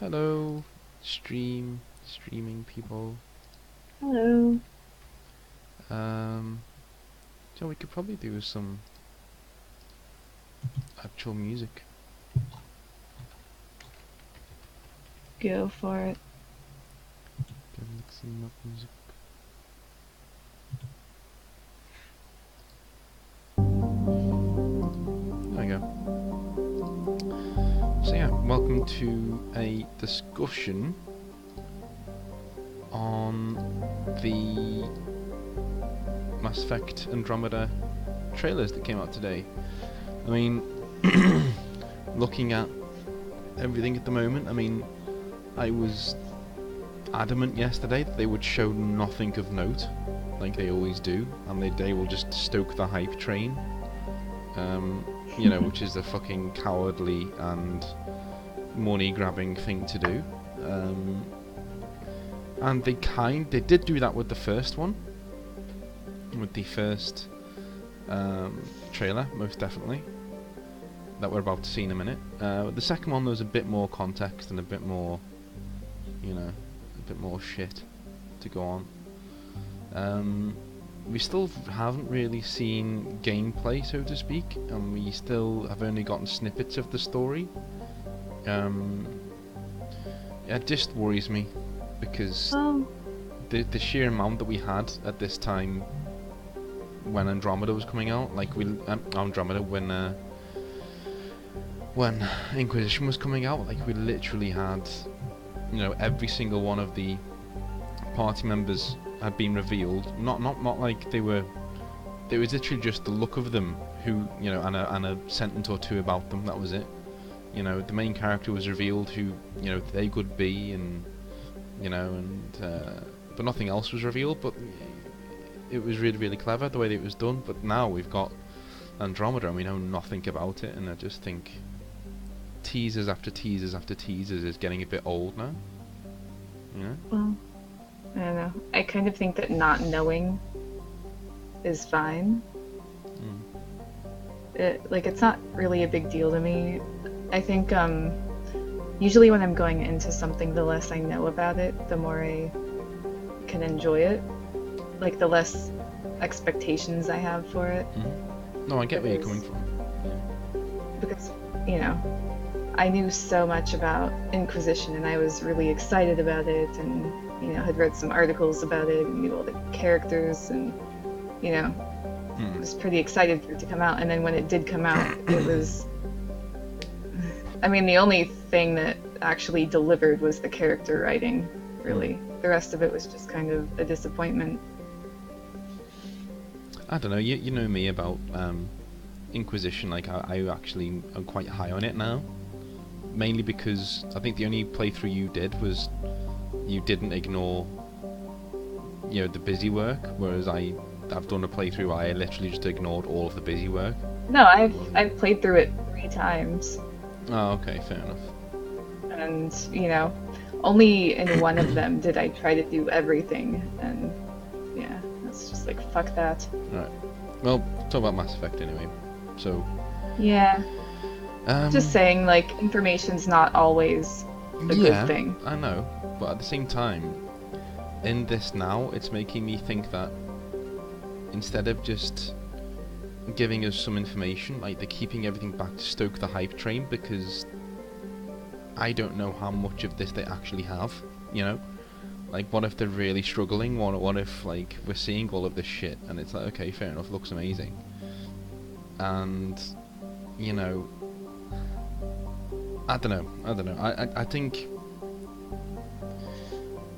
Hello, streaming people. Hello. Um, so we could probably do some actual music. Go for it. Galaxy map music. There we go. So yeah, welcome to a discussion on the Mass Effect Andromeda trailers that came out today. I mean, looking at everything at the moment, I mean, I was adamant yesterday that they would show nothing of note, like they always do, and they will just stoke the hype train, which is a fucking cowardly and money-grabbing thing to do. And they did do that with the first one, with the first trailer, most definitely, that we're about to see in a minute. The second one, there was a bit more context and a bit more, a bit more shit to go on. We still haven't really seen gameplay, so to speak, and we still have only gotten snippets of the story. It just worries me, because the sheer amount that we had at this time when Andromeda was coming out, like Andromeda when Inquisition was coming out, like we literally had, every single one of the party members had been revealed. Not like they were. It was literally just the look of them, who and a sentence or two about them. That was it. The main character was revealed, who they could be, and but nothing else was revealed. But it was really, really clever the way that it was done. But now we've got Andromeda, and we know nothing about it, and I just think teasers after teasers after teasers is getting a bit old now. Well, I don't know. I kind of think that not knowing is fine. It's not really a big deal to me. I think usually when I'm going into something, the less I know about it, the more I can enjoy it. Like, the less expectations I have for it. No, I get where you're coming from. Because, I knew so much about Inquisition, and I was really excited about it, and had read some articles about it, and knew all the characters, and was pretty excited for it to come out. And then when it did come out, it was, I mean, the only thing that actually delivered was the character writing, really. The rest of it was just kind of a disappointment. I don't know, you know me about Inquisition, like I actually am quite high on it now. Mainly because I think the only playthrough you did was you didn't ignore the busy work, whereas I've done a playthrough where I literally just ignored all of the busy work. No, I've played through it 3 times. Oh, okay, fair enough. And, only in one of them did I try to do everything, and yeah, that's just like, fuck that. Right. Well, talk about Mass Effect anyway. So yeah, just saying, like, information's not always a good thing. I know, but at the same time, in this now, it's making me think that instead of just giving us some information, like, they're keeping everything back to stoke the hype train, because I don't know how much of this they actually have, Like, what if they're really struggling? What if, like, we're seeing all of this shit, and it's like, okay, fair enough, looks amazing. And, I don't know. I think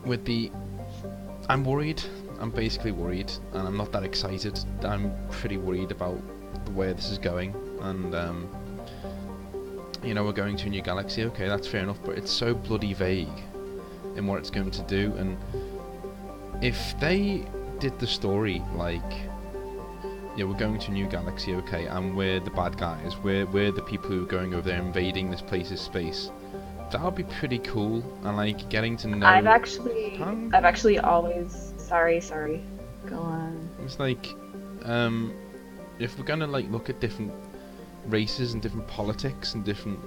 with I'm worried. I'm basically worried, and I'm not that excited. I'm pretty worried about the way this is going, and we're going to a new galaxy. Okay, that's fair enough, but it's so bloody vague in what it's going to do. And if they did the story like, we're going to a new galaxy, okay, and we're the bad guys, we're the people who are going over there invading this place's space, that would be pretty cool. And like getting to know. I've actually always sorry. Go on. It's like, if we're gonna like look at different races and different politics and different,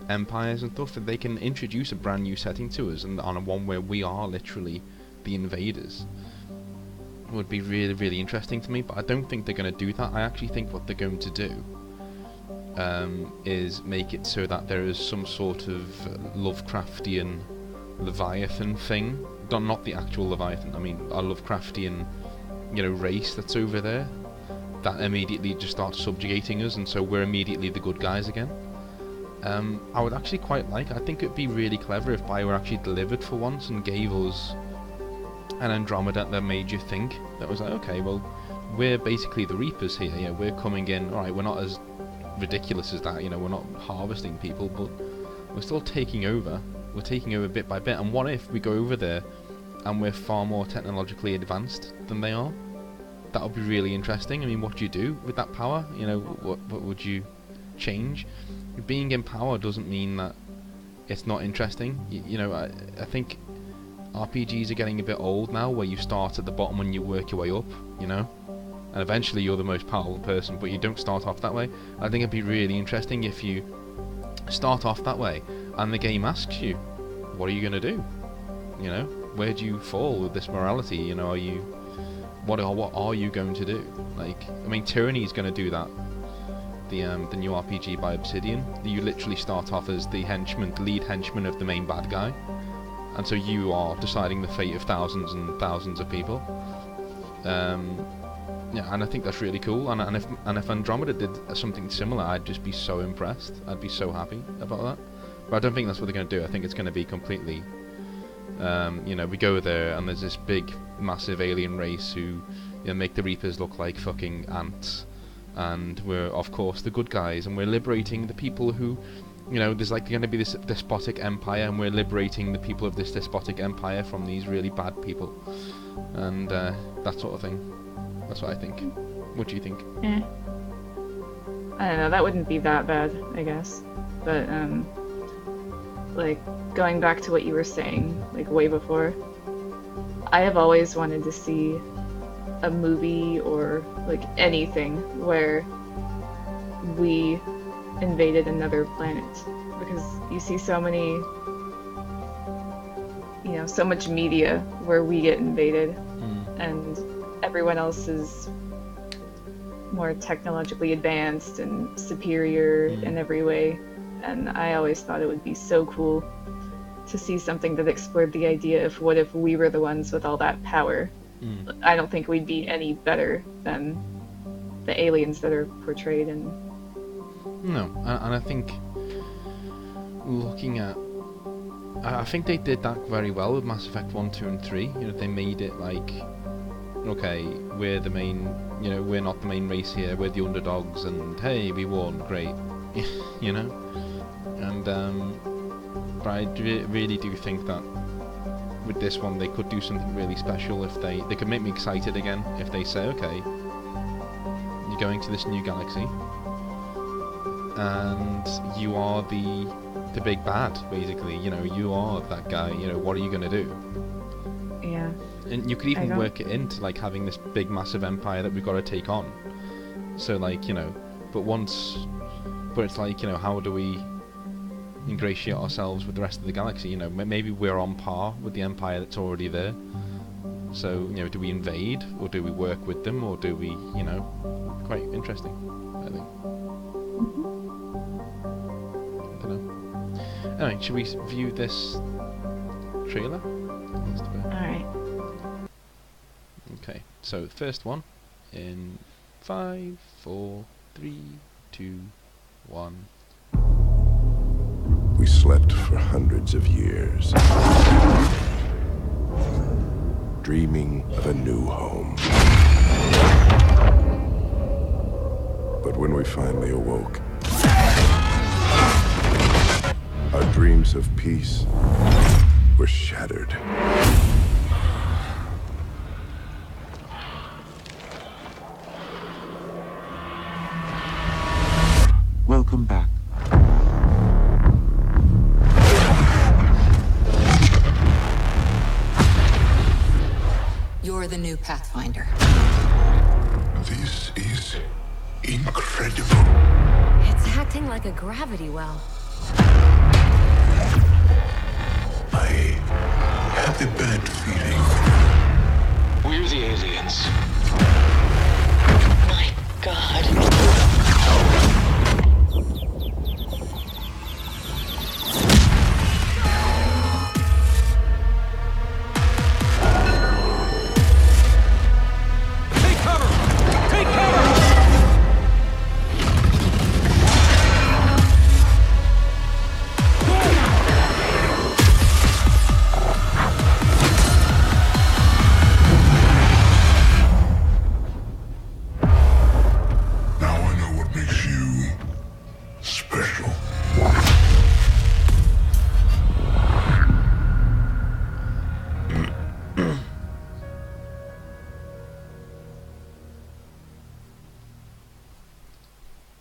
empires and stuff, that they can introduce a brand new setting to us, and on a one where we are literally the invaders, would be really, really interesting to me. But I don't think they're going to do that. I actually think what they're going to do is make it so that there is some sort of Lovecraftian Leviathan thing. Not the actual Leviathan, I mean a Lovecraftian, you know, race that's over there that immediately just starts subjugating us, and so we're immediately the good guys again. I would actually quite like, I think it'd be really clever if BioWare actually delivered for once and gave us an Andromeda that made you think, that was like, okay, well, we're basically the Reapers here, yeah, we're coming in, alright, we're not as ridiculous as that, you know, we're not harvesting people, but we're still taking over. We're taking over bit by bit, and what if we go over there and we're far more technologically advanced than they are? That would be really interesting. I mean, what do you do with that power? You know, what would you change? Being in power doesn't mean that it's not interesting. You know, I think RPGs are getting a bit old now, where you start at the bottom and you work your way up, you know? And eventually you're the most powerful person, but you don't start off that way. I think it'd be really interesting if you start off that way, and the game asks you, what are you going to do? You know, where do you fall with this morality? You know, what are you going to do? Like, I mean, Tyranny is going to do that. The new RPG by Obsidian, you literally start off as the lead henchman of the main bad guy, and so you are deciding the fate of thousands and thousands of people. Yeah, and I think that's really cool. And if Andromeda did something similar, I'd just be so impressed. I'd be so happy about that. But I don't think that's what they're going to do. I think it's going to be completely, you know, we go there and there's this big, massive alien race who, you know, make the Reapers look like fucking ants, and we're of course the good guys, and we're liberating the people who, you know, there's like going to be this despotic empire, and we're liberating the people of this despotic empire from these really bad people, and that sort of thing. That's what I think. What do you think? I don't know, that wouldn't be that bad, I guess. But, like, going back to what you were saying, like, way before, I have always wanted to see a movie or, like, anything where we invaded another planet. Because you see so many, you know, so much media where we get invaded, and everyone else is more technologically advanced and superior in every way, and I always thought it would be so cool to see something that explored the idea of what if we were the ones with all that power. I don't think we'd be any better than the aliens that are portrayed in. No, and I think looking at, I think they did that very well with Mass Effect 1, 2 and 3. You know, they made it like, okay, we're the main, you know, we're not the main race here, we're the underdogs, and hey, we won, great, you know? And, but I really do think that with this one they could do something really special if they could make me excited again if they say, okay, you're going to this new galaxy, and you are the big bad, basically, you know, you are that guy, you know, what are you going to do? Yeah. And you could even work it into like having this big massive empire that we've got to take on. So like, you know, but it's like, you know, how do we ingratiate ourselves with the rest of the galaxy? You know, maybe we're on par with the empire that's already there. So, you know, do we invade, or do we work with them, or do we, you know, quite interesting, I think. I don't know. Anyway, should we view this trailer? Alright. Okay, so the first one in 5, 4, 3, 2, 1. We slept for hundreds of years, dreaming of a new home. But when we finally awoke, our dreams of peace were shattered. Welcome back. You're the new Pathfinder. This is incredible. It's acting like a gravity well.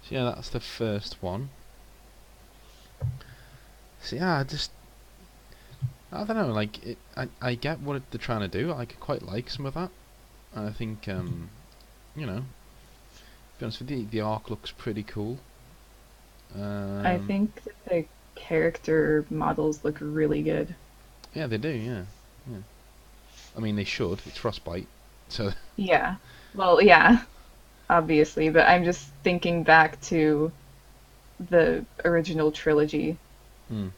So yeah, that's the first one. So yeah, I don't know, like I get what they're trying to do. I quite like some of that. I think you know, to be honest with you, the arc looks pretty cool. I Um, think that the character models look really good. yeah, they do. Yeah, yeah. I mean, they should. It's Frostbite, so Yeah. Well, yeah, obviously, but I'm just thinking back to the original trilogy hmm.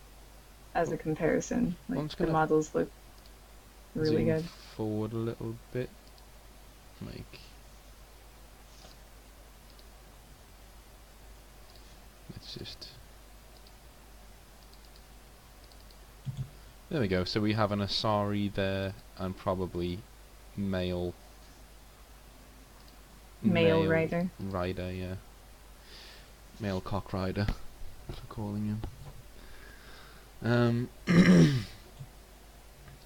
as a comparison. Well, Like I'm just the gonna models look really zoom good. forward a little bit. Like, let's just. There we go. So we have an Asari there, and probably male Male male rider. rider, yeah, male cock rider, for calling him.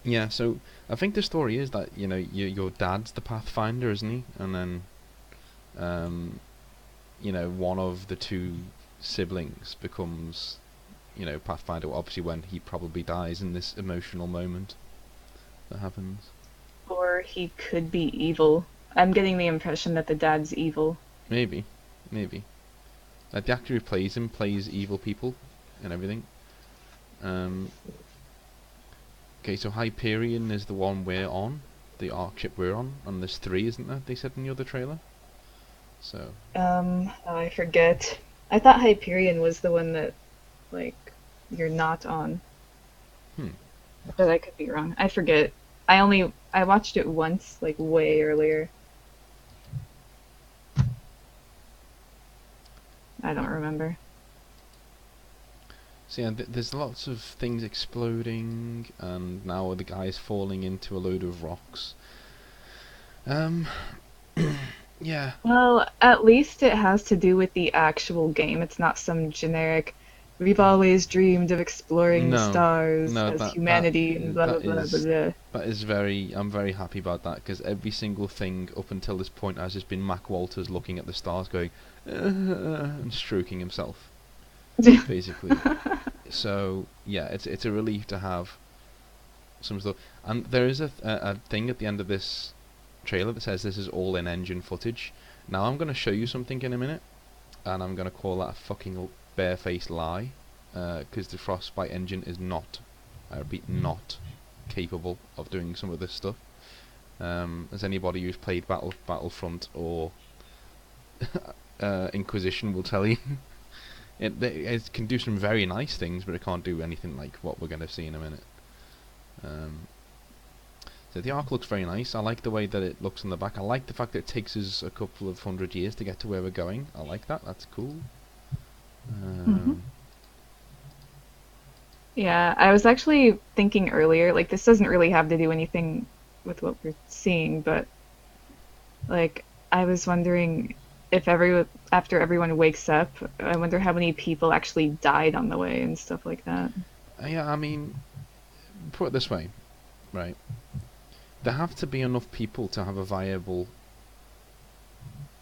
Yeah. So I think the story is that your dad's the Pathfinder, isn't he? And then one of the two siblings becomes Pathfinder. Obviously, when he probably dies in this emotional moment that happens. Or he could be evil. I'm getting the impression that the dad's evil. Maybe, maybe. Like the actor who plays him plays evil people and everything. Um, okay, so Hyperion is the one we're on, the arc ship we're on, and there's three, isn't there? They said in the other trailer. So Oh, I forget. I thought Hyperion was the one that, like, you're not on. hmm. But I could be wrong. I forget. I watched it once, like way earlier. I don't remember. So yeah, there's lots of things exploding, and now the guy's falling into a load of rocks. Um, yeah. Well, at least it has to do with the actual game. It's not some generic, we've always dreamed of exploring the No, stars no, as that humanity and blah blah that blah blah is blah. that is very. I'm very happy about that because every single thing up until this point has just been Mac Walters looking at the stars, going and stroking himself, basically. So yeah, it's a relief to have some stuff. And there is a thing at the end of this trailer that says this is all in-engine footage. Now I'm going to show you something in a minute, and I'm going to call that a fucking barefaced lie, because the Frostbite engine is not, I repeat, not capable of doing some of this stuff. As anybody who's played Battlefront or Inquisition will tell you, it can do some very nice things, but it can't do anything like what we're going to see in a minute. So the arc looks very nice. I like the way that it looks in the back. I like the fact that it takes us a couple of 100 years to get to where we're going. I like that. That's cool. Yeah, I was actually thinking earlier, like this doesn't really have to do anything with what we're seeing, but like I was wondering if after everyone wakes up, I wonder how many people actually died on the way and stuff like that. Yeah, I mean, put it this way, right? There have to be enough people to have a viable,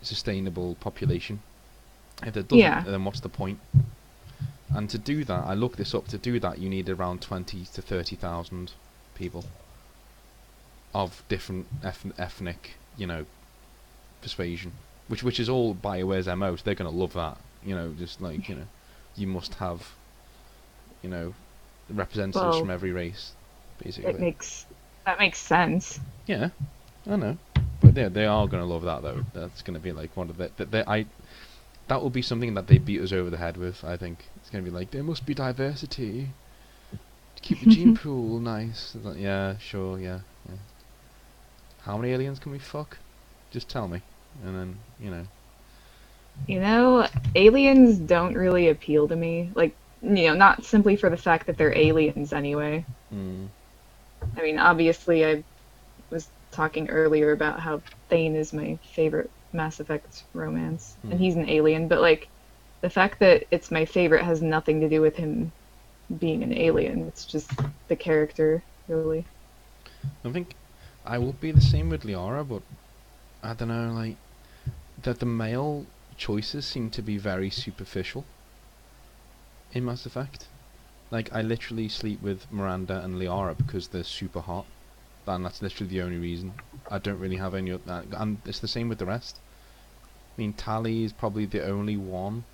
sustainable population. If there doesn't, Yeah. then what's the point? And to do that, I looked this up. To do that, you need around 20 to 30,000 people of different ethnic, persuasion, which is all BioWare's MO. So they're gonna love that. Just like you must have, representatives Well, from every race, basically. that makes sense. Yeah, I know, but they are gonna love that though. That's gonna be like one of that will be something that they beat us over the head with. I think it's gonna be like there must be diversity to keep the gene pool nice. It's like, yeah, sure, yeah. How many aliens can we fuck? Just tell me, and then Aliens don't really appeal to me. Like, not simply for the fact that they're aliens anyway. Mm, I mean, obviously, I was talking earlier about how Thane is my favorite Mass Effect romance, and he's an alien, but like, the fact that it's my favorite has nothing to do with him being an alien. It's just the character, really. I think I will be the same with Liara, but I don't know, like the male choices seem to be very superficial in Mass Effect. Like, I literally sleep with Miranda and Liara because they're super hot, and that's literally the only reason. I don't really have any other, and it's the same with the rest. I mean, Tali is probably the only one,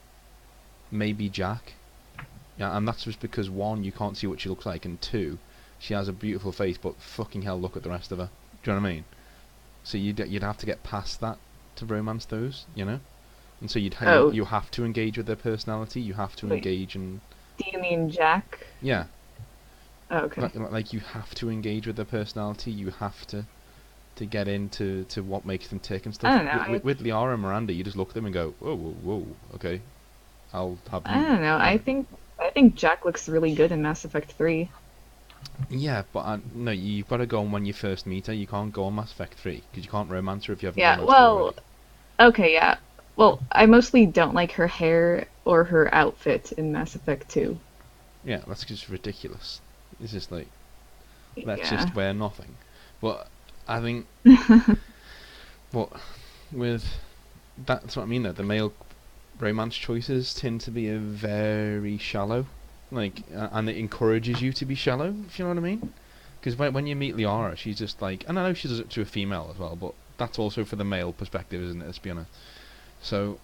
maybe Jack. Yeah, and that's just because, one, you can't see what she looks like, and two, she has a beautiful face, but fucking hell, look at the rest of her. Do you know what I mean? So you'd have to get past that to romance those, you know? And so Oh. you have to engage with their personality, you have to Wait. engage and... Do you mean Jack? Yeah. Oh, okay. Like you have to engage with their personality, you have to get into what makes them tick and stuff. I don't know. With Liara and Miranda, you just look at them and go, whoa, whoa, whoa, okay, I'll have you. I don't know. I think Jack looks really good in Mass Effect 3. Yeah, but no, you've got to go on when you first meet her. You can't go on Mass Effect 3 because you can't romance her if you haven't Yeah, romanced her well, already. okay, yeah. Well, I mostly don't like her hair or her outfit in Mass Effect 2. Yeah, that's just ridiculous. It's just like, let's Yeah. just wear nothing. But I think, what, with, that's what I mean though, the male romance choices tend to be very shallow. Like, and it encourages you to be shallow, if you know what I mean? Because when you meet Liara, she's just like, and I know she does it to a female as well, but that's also for the male perspective, isn't it, let's be honest. So,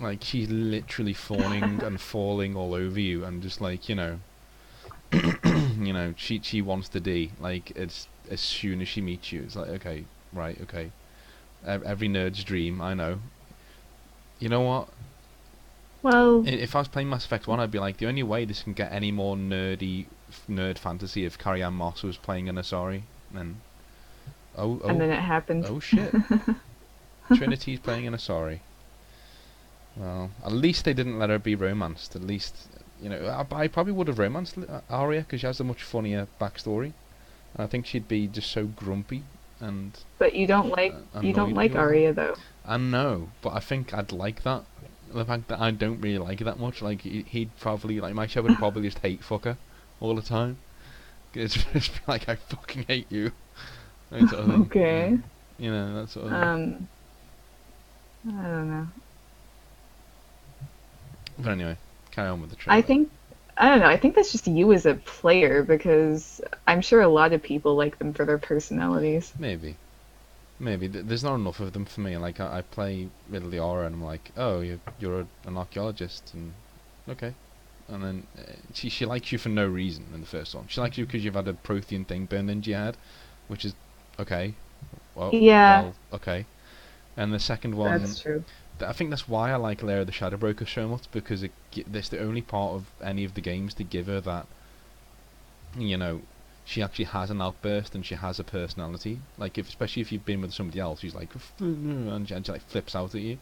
like, she's literally fawning and falling all over you, and just like, you know, she wants to D. Like, it's as soon as she meets you, it's like, okay, right, okay. Every nerd's dream, I know. You know what? Well, If I was playing Mass Effect 1, I'd be like, the only way this can get any more nerd fantasy if Carrie-Anne Moss was playing an Asari, then... and then it happened. Oh shit. Trinity's playing an Asari. Well, at least they didn't let her be romanced. At least, you know, I probably would have romanced Arya because she has a much funnier backstory. And I think she'd be just so grumpy and But you don't like annoyed. Arya though. I know, but I think I'd like that. The fact that I don't really like it that much, like he'd probably, like my show would probably just hate fuck her all the time. It's just be like, I fucking hate you. That sort of thing. Okay. You know, that sort of thing. I don't know. But anyway, carry on with the trailer. I don't know. I think that's just you as a player because I'm sure a lot of people like them for their personalities. Maybe. There's not enough of them for me. Like, I play with Liara and I'm like, oh, you're an archaeologist, and okay. And then she likes you for no reason in the first one. She likes you because you've had a Prothean thing burned into your head, which is okay. Well, Yeah. well, okay. And the second one, That's true. I think that's why I like Lair of the Shadow Broker so much, because that's the only part of any of the games to give her that, you know, she actually has an outburst and she has a personality. Like, especially if you've been with somebody else, she's like, and she like flips out at you.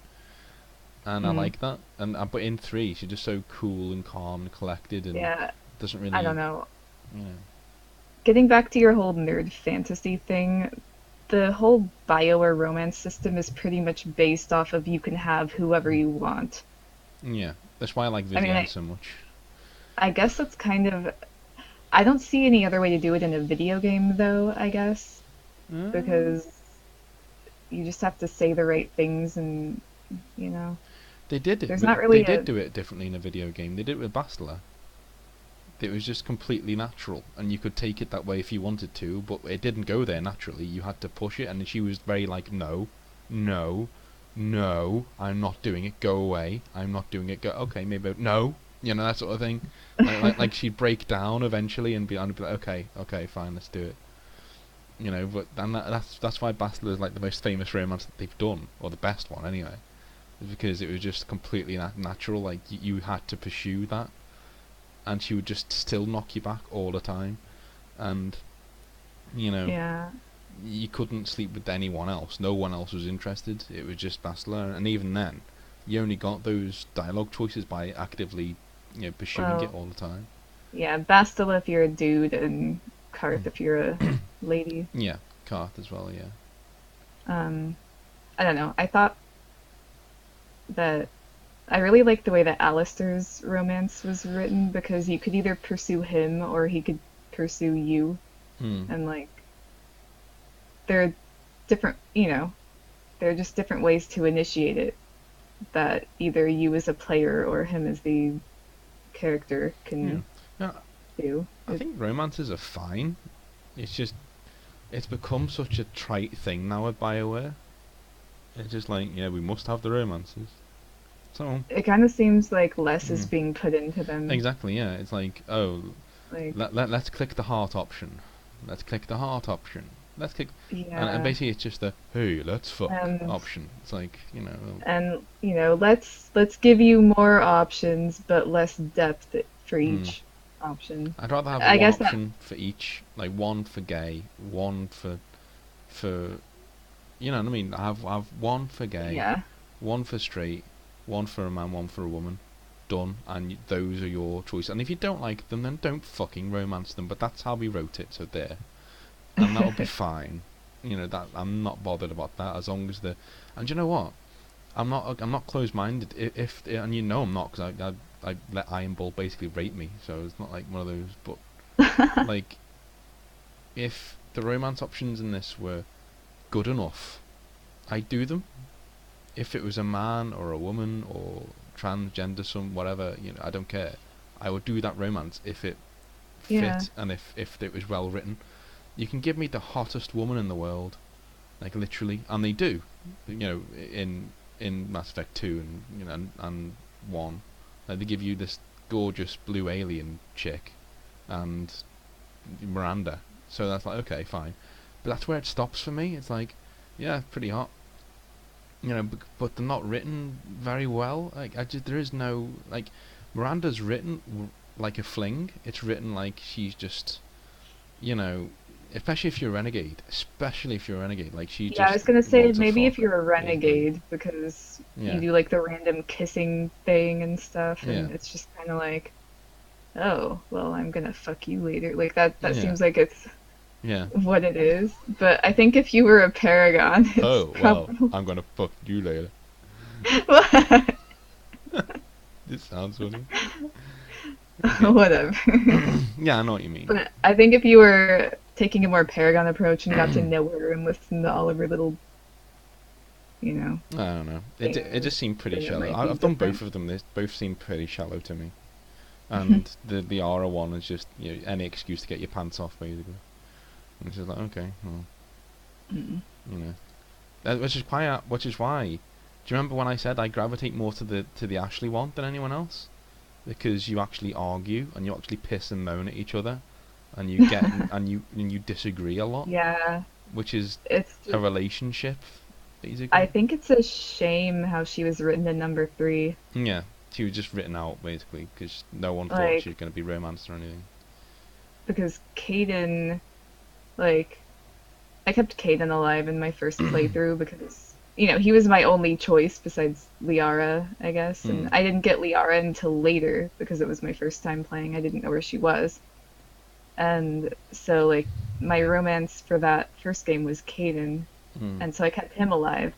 And I like that. And but in 3, she's just so cool and calm and collected, and Yeah. doesn't really. I don't know. You know. Getting back to your whole nerd fantasy thing, the whole BioWare romance system is pretty much based off of you can have whoever you want. Yeah, that's why I like I mean, Vivienne so much. I guess that's kind of... I don't see any other way to do it in a video game, though, I guess. Because you just have to say the right things and, you know... They did it. There's not really They did do it differently in a video game. They did it with Bastila. It was just completely natural, and you could take it that way if you wanted to, but it didn't go there naturally. You had to push it, and she was very like, no, no, no, I'm not doing it, go away, I'm not doing it, go, okay, maybe, no, you know, that sort of thing. Like she'd break down eventually and be like, okay, fine, let's do it. You know, but and that's why Bastila is like the most famous romance that they've done, or the best one anyway, is because it was just completely natural. Like you had to pursue that. And she would just still knock you back all the time, and you know, Yeah. you couldn't sleep with anyone else. No one else was interested. It was just Bastila, and even then, you only got those dialogue choices by actively, you know, pursuing it all the time. Yeah, Bastila if you're a dude, and Karth if you're a lady. Yeah, Karth as well. Yeah. I don't know. I thought that I really liked the way that Alistair's romance was written because you could either pursue him or he could pursue you. And like there are different, you know, there are just different ways to initiate it. that either you as a player or him as the character Yeah. can Yeah, do. I think romances are fine. It's just it's become such a trite thing now at BioWare. It's just like, yeah, we must have the romances. So, It kind of seems like less is mm, being put into them. exactly, yeah. It's like, oh, Like, let's click the heart option. Let's click the heart option. Let's click, and yeah, basically it's just the hey, let's fuck and option. It's like, you know, let's give you more options but less depth for mm, each option. I'd rather have I one guess that option for each, like one for gay, one for you know what I mean. I have one for gay, yeah. one for straight, one for a man, one for a woman. Done, and those are your choices. And if you don't like them, then don't fucking romance them. But that's how we wrote it, so there, and that'll be fine. You know that I'm not bothered about that as long as the. And you know what? I'm not closed-minded. If and you know I'm not because I let Iron Bull basically rape me, so it's not like one of those. But like, if the romance options in this were good enough, I'd do them. If it was a man or a woman or transgender, some whatever, you know, I don't care. I would do that romance if it Yeah. fit and if it was well written. You can give me the hottest woman in the world, like literally, and they do. You know, in Mass Effect 2 and you know and 1, like they give you this gorgeous blue alien chick and Miranda. So that's like okay, fine. But that's where it stops for me. It's like, yeah, pretty hot. You know, but they're not written very well. Like, there is no like, Miranda's written like a fling. It's written like she's just, you know, especially if you're a renegade, like she Yeah, I just was gonna say wants to maybe if fuck, you're a basically. renegade because you Yeah, do like the random kissing thing and stuff, yeah, and it's just kind of like, oh, well, I'm gonna fuck you later. Like that yeah, seems like it's yeah. what it is. But I think if you were a paragon, it's Oh well, probably I'm gonna fuck you later. This sounds funny. Okay. whatever. Yeah, I know what you mean. But I think if you were taking a more paragon approach and got to know her and listen to all of her little, you know, I don't know. It things, just seemed pretty then it shallow. might be I've done different. both of them. They both seem pretty shallow to me. And the Aura one is just, you know, any excuse to get your pants off, basically. And it's just like, okay, well, Mm. you know, which is why. Do you remember when I said I gravitate more to the Ashley one than anyone else? Because you actually argue and you actually piss and moan at each other, and you get and you disagree a lot, Yeah, which is it's a just, relationship, I basically. think it's a shame how she was written in number three. Yeah, she was just written out basically because no one thought she Like, was going to be romanced or anything. because Caden, like, I kept Caden alive in my first playthrough because, he was my only choice besides Liara, I guess. Hmm. And I didn't get Liara until later because it was my first time playing. I didn't know where she was. And so, like, my romance for that first game was Caden. Hmm. And so I kept him alive.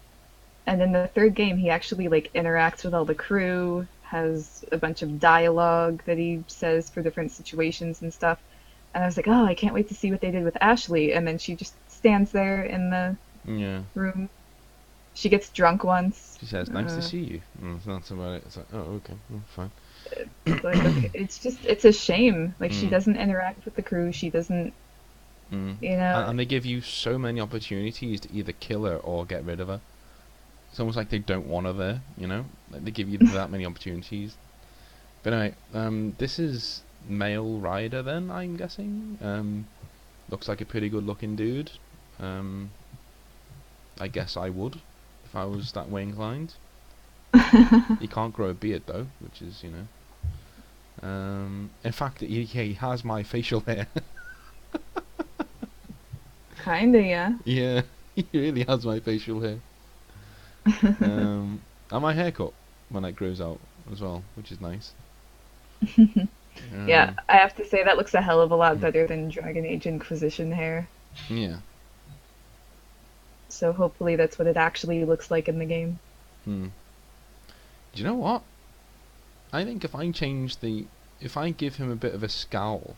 And in the third game, he actually, like, interacts with all the crew, has a bunch of dialogue that he says for different situations and stuff. And I was like, oh, I can't wait to see what they did with Ashley. And then she just stands there in the Yeah. room. She gets drunk once. She says, "Nice to see you." That's about it. It's like, oh, okay, well, fine. It's like, okay, it's a shame. Like, she Mm. doesn't interact with the crew. She doesn't, Mm. you know, And they give you so many opportunities to either kill her or get rid of her. It's almost like they don't want her there, you know? Like they give you that many opportunities. But anyway, this is male rider then, I'm guessing. Looks like a pretty good looking dude. Um, I guess I would if I was that way inclined. He can't grow a beard though, which is, you know. In fact, he has my facial hair. kinda, yeah. Yeah, he really has my facial hair. And my haircut when it grows out as well, which is nice. Yeah, Um, I have to say that looks a hell of a lot mm, better than Dragon Age Inquisition hair. yeah. So hopefully that's what it actually looks like in the game. Hmm. Do you know what? I think if I give him a bit of a scowl,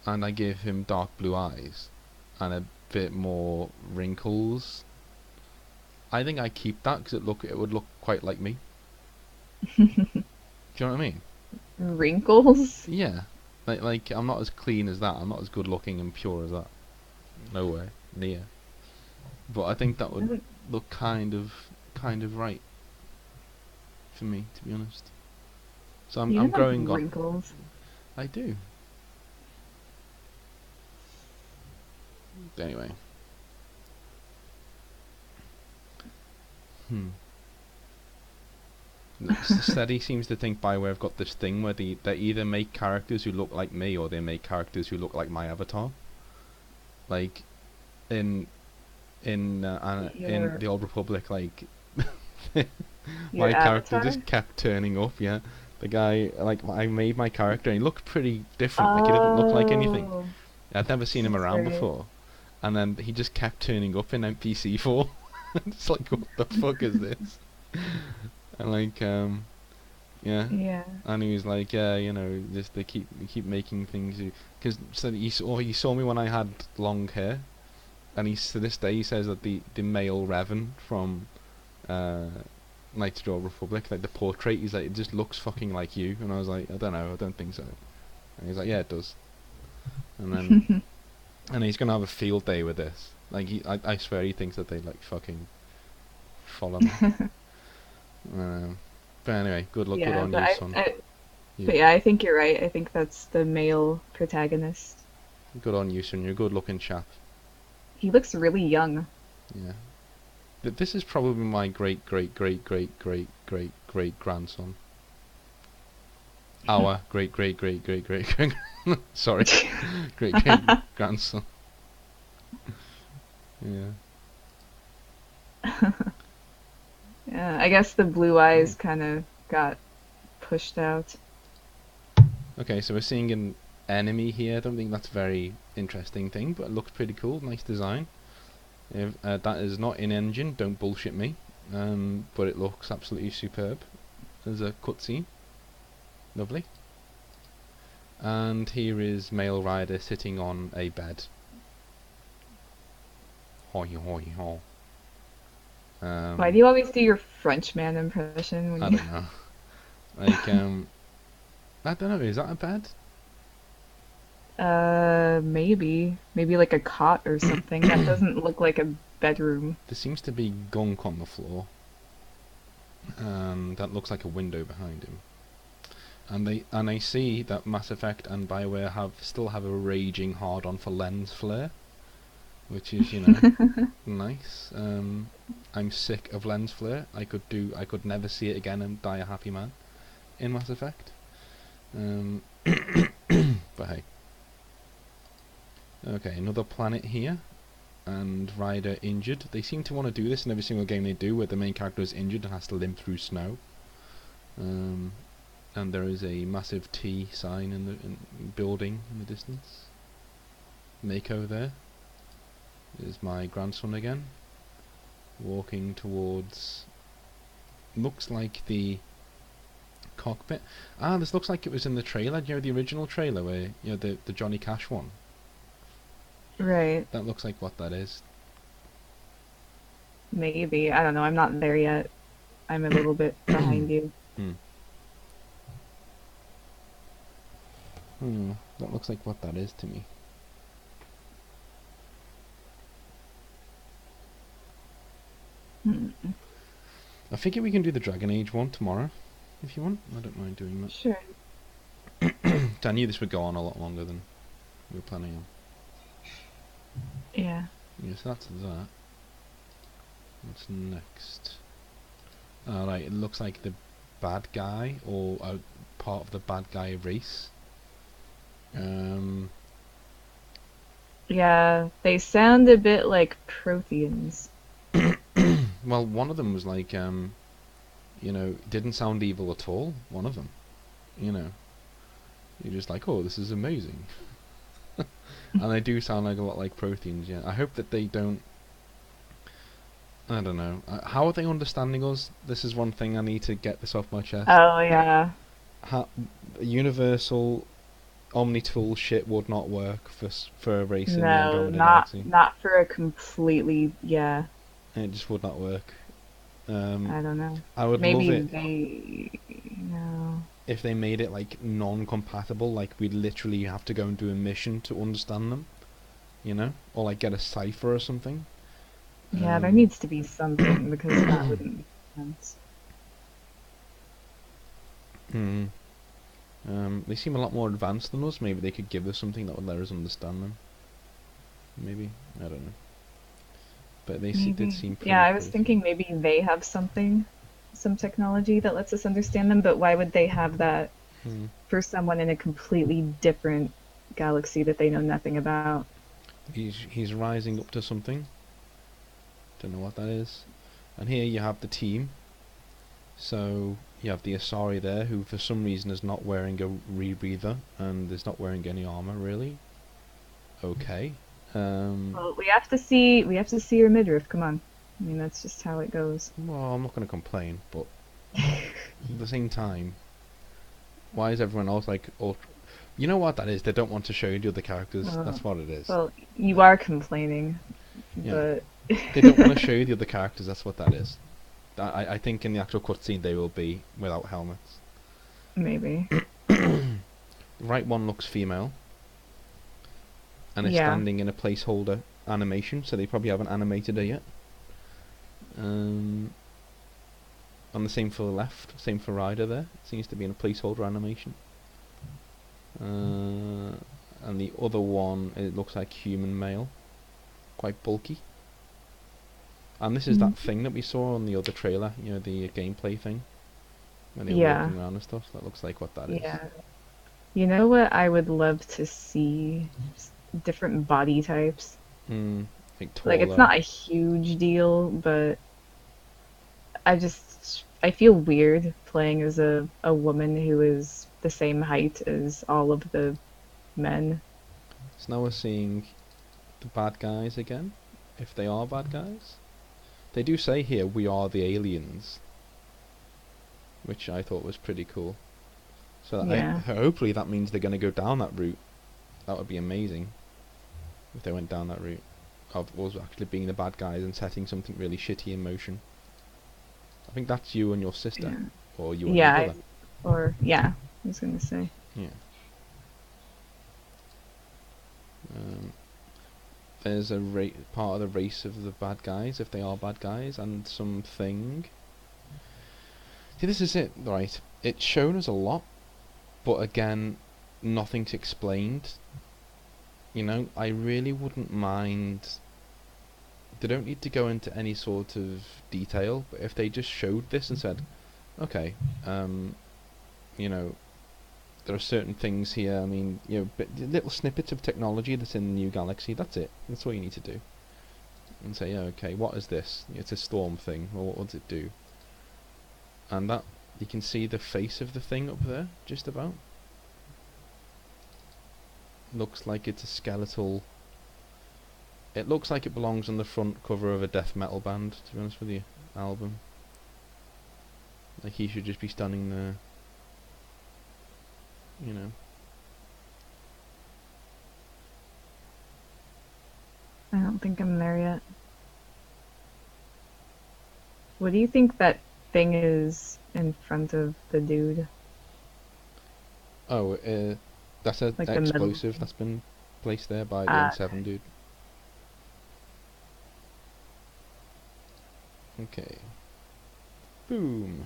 and I give him dark blue eyes, and a bit more wrinkles, I think I keep that because it would look quite like me. Do you know what I mean? Wrinkles? Yeah. Like I'm not as clean as that. I'm not as good looking and pure as that. No way near. But I think that would look kind of right for me, to be honest. So You I'm don't have growing on. wrinkles. I do. Anyway. Steady seems to think BioWare have got this thing where they either make characters who look like me or they make characters who look like my avatar. Like in in the Old Republic, like Your my character avatar? just kept turning up. Yeah, the guy, like, I made my character and he looked pretty different. Like, he didn't look like anything. Oh, I'd never seen him that's around right. before, and then he just kept turning up in NPC 4. It's like, what the fuck is this? And like, yeah. Yeah. And he was like, yeah, you know, just they keep making things. Because so he saw me when I had long hair, and to this day he says that the male Revan from Knights of the Old Republic, like the portrait, he's like, it just looks fucking like you. And I was like, I don't know, I don't think so. And he's like, yeah, it does. And then and he's gonna have a field day with this. Like, I swear he thinks that they like fucking follow me. But anyway, good luck, good Yeah, on but you, son. but yeah, I think you're right. I think that's the male protagonist. Good on you, son. You're a good looking chap. He looks really young. Yeah. This is probably my great grandson. Our great sorry, great grandson. Yeah. Yeah, I guess the blue eyes kind of got pushed out. Okay, so we're seeing an enemy here. I don't think that's a very interesting thing, but it looks pretty cool. Nice design. If that is not in engine, don't bullshit me. But it looks absolutely superb. There's a cutscene. Lovely. And here is male rider sitting on a bed. Hoy hoy ho. Why do you always do your Frenchman impression when I you... don't know. Like, I don't know, is that a bed? Maybe like a cot or something. That doesn't look like a bedroom. There seems to be gunk on the floor. That looks like a window behind him. And I see that Mass Effect and BioWare still have a raging hard on for lens flare, which is, you know, nice. I'm sick of lens flare. I could never see it again and die a happy man in Mass Effect. But hey. Okay, another planet here, and Ryder injured. They seem to want to do this in every single game they do, where the main character is injured and has to limp through snow. And there is a massive T sign in the building in the distance. Mako there. Is my grandson again, walking towards, looks like the cockpit. Ah, this looks like it was in the trailer, you know, the original trailer where, you know, the Johnny Cash one. Right. That looks like what that is. Maybe. I don't know. I'm not there yet. I'm a little bit behind you. That looks like what that is to me. I figure we can do the Dragon Age one tomorrow, if you want. I don't mind doing that. Sure. I knew this would go on a lot longer than we were planning on. Yeah. Yeah, so that's that. What's next? Alright, it looks like the bad guy, or a part of the bad guy race. Yeah, they sound a bit like Protheans. Well, one of them was like, you know, didn't sound evil at all. One of them, you know, you're just like, oh, this is amazing. And they do sound like a lot like Protheans. Yeah, I hope that they don't. I don't know. How are they understanding us? This is one thing I need to get this off my chest. Oh, yeah. Universal Omni-tool shit would not work for a race in the No, Andromeda Galaxy. not for a completely, yeah. It just would not work. I don't know. I would love Maybe it they, no. if they made it like non-compatible, like we'd literally have to go and do a mission to understand them, you know, or like get a cipher or something. Yeah, there Um, needs to be something because that wouldn't make sense. hmm. They seem a lot more advanced than us. Maybe they could give us something that would let us understand them. Maybe, I don't know. But did Maybe. seem Yeah, pretty I was crazy. thinking maybe they have something, some technology that lets us understand them, but why would they have that Hmm. for someone in a completely different galaxy that they know nothing about? He's rising up to something. Don't know what that is. And here you have the team. So you have the Asari there, who for some reason is not wearing a rebreather and is not wearing any armor really. Okay. Um, Well, we have to see her midriff. Come on. I mean, that's just how it goes. well, I'm not going to complain, but at the same time, why is everyone else like ultra? You know what that is? They don't want to show you the other characters. Uh, That's what it is. well, you Like, are complaining, yeah, but they don't want to show you the other characters. That's what that is. I think in the actual cutscene they will be without helmets. maybe. The right one looks female and is Yeah. standing in a placeholder animation, so they probably haven't animated her yet. And the same for the left, same for Ryder there. Seems to be in a placeholder animation. And the other one, it looks like human male, quite bulky. And this is Mhm. that thing that we saw on the other trailer, you know, the gameplay thing, when they were Yeah. walking around and stuff. That looks like what that is. Yeah. You know what I would love to see? Just different body types. Like Like, it's taller. not a huge deal, but I feel weird playing as a woman who is the same height as all of the men. So now we're seeing the bad guys again, if they are bad guys. They do say here, we are the aliens, which I thought was pretty cool. So Yeah. hopefully that means they're going to go down that route. That would be amazing if they went down that route of us actually being the bad guys and setting something really shitty in motion. I think that's you and your sister, Yeah. or you and your Yeah. brother. Yeah, I was gonna say. Yeah. Um, there's a part of the race of the bad guys, if they are bad guys, and something. See, this is it, right? It's shown us a lot, but again, nothing's explained. You know, I really wouldn't mind. They don't need to go into any sort of detail, but if they just showed this and said, okay, you know, there are certain things here. I mean, you know, little snippets of technology that's in the new galaxy. That's it. That's all you need to do. And say, yeah, okay, what is this? It's a storm thing. Well, what does it do? And that you can see the face of the thing up there, just about. Looks like it's a skeletal. It looks like it belongs on the front cover of a death metal band. To be honest with you, album. Like he should just be standing there. You know. I don't think I'm there yet. What do you think that thing is in front of the dude? Oh, that's an Like the middle. explosive that's been placed there by the Uh, N7 dude. Okay. Boom.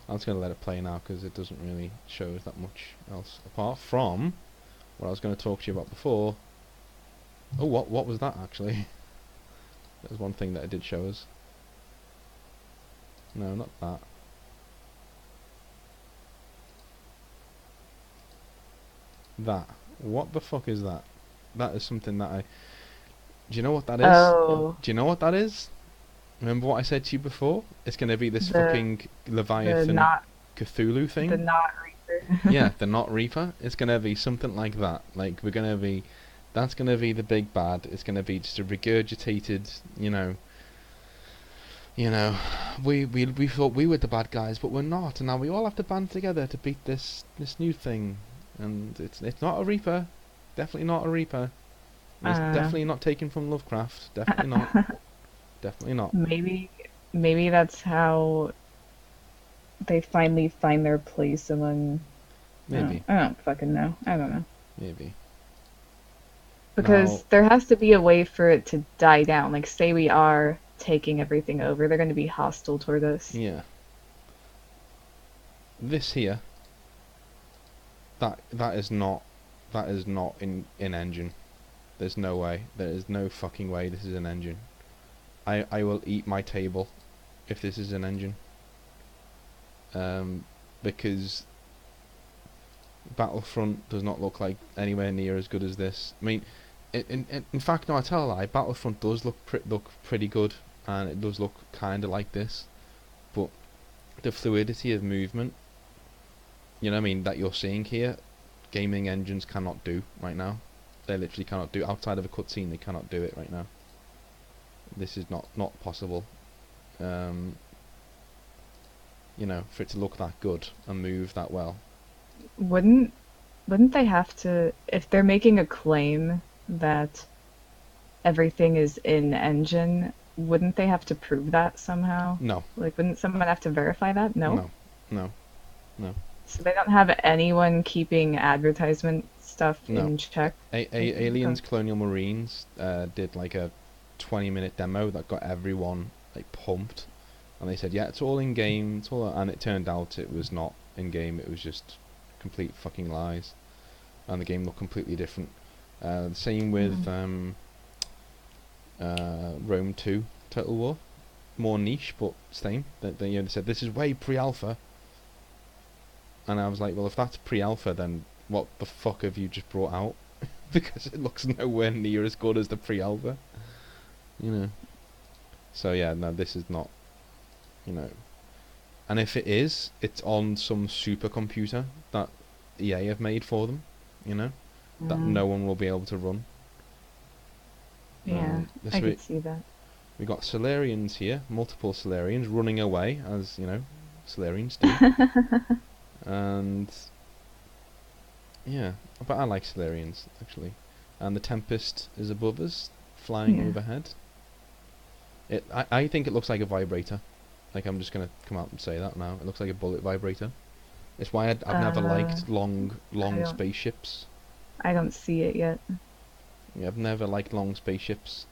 I'm just going to let it play now because it doesn't really show us that much else. Apart from what I was going to talk to you about before. Oh, what was that actually? That was one thing that it did show us. No, not that. That. What the fuck is that? That is something that I... Do you know what that is? oh, Do you know what that is? Remember what I said to you before? It's going to be this the fucking the Leviathan not Cthulhu thing. the not reaper. Yeah, the Not Reaper. It's going to be something like that. Like, we're going to be... That's going to be the big bad. It's going to be just a regurgitated, you know... we thought we were the bad guys, but we're not. And now we all have to band together to beat this new thing. And it's not a Reaper. Definitely not a Reaper. It's Uh, definitely not taken from Lovecraft. Definitely not. Definitely not. maybe that's how they finally find their place among. Oh, Maybe. I don't fucking know. I don't know. Maybe. Now, Because there has to be a way for it to die down. Like, say we are taking everything over, they're going to be hostile toward us. yeah. This here, that is not in engine. There's no way. There is no fucking way this is an engine. I will eat my table if this is an engine. Because Battlefront does not look like anywhere near as good as this. I mean, in fact, no, I tell a lie. Battlefront does look pretty good, and it does look kind of like this, but the fluidity of movement, you know what I mean, that you're seeing here, gaming engines cannot do right now. They literally cannot do. Outside of a cutscene, they cannot do it right now. This is not possible. You know, for it to look that good and move that well. Wouldn't wouldn't they have to, if they're making a claim that everything is in engine, wouldn't they have to prove that somehow? No, Like, wouldn't someone have to verify that? No? no, no, no, So they don't have anyone keeping advertisement stuff no. in check? Aliens Colonial Marines did like a 20-minute demo that got everyone like pumped, and they said, yeah, it's all in game, it's all, and it turned out it was not in game. It was just complete fucking lies, and the game looked completely different. The same with Rome 2 Total War, more niche but same. They you know, they said this is way pre-alpha, and I was like, well, if that's pre-alpha, then what the fuck have you just brought out? Because it looks nowhere near as good as the pre-alpha, you know. So yeah, no, this is not, you know. And if it is, it's on some supercomputer that EA have made for them, you know, that no one will be able to run. Yeah, This I we could see that. we got Solarians here, multiple Solarians running away, as you know, Solarians do. And yeah, but I like Solarians actually. And the Tempest is above us, flying Yeah. overhead. I think it looks like a vibrator. Like, I'm just gonna come out and say that now. It looks like a bullet vibrator. It's why I've never liked long don't- spaceships. I don't see it yet. Yeah, I've never liked long spaceships,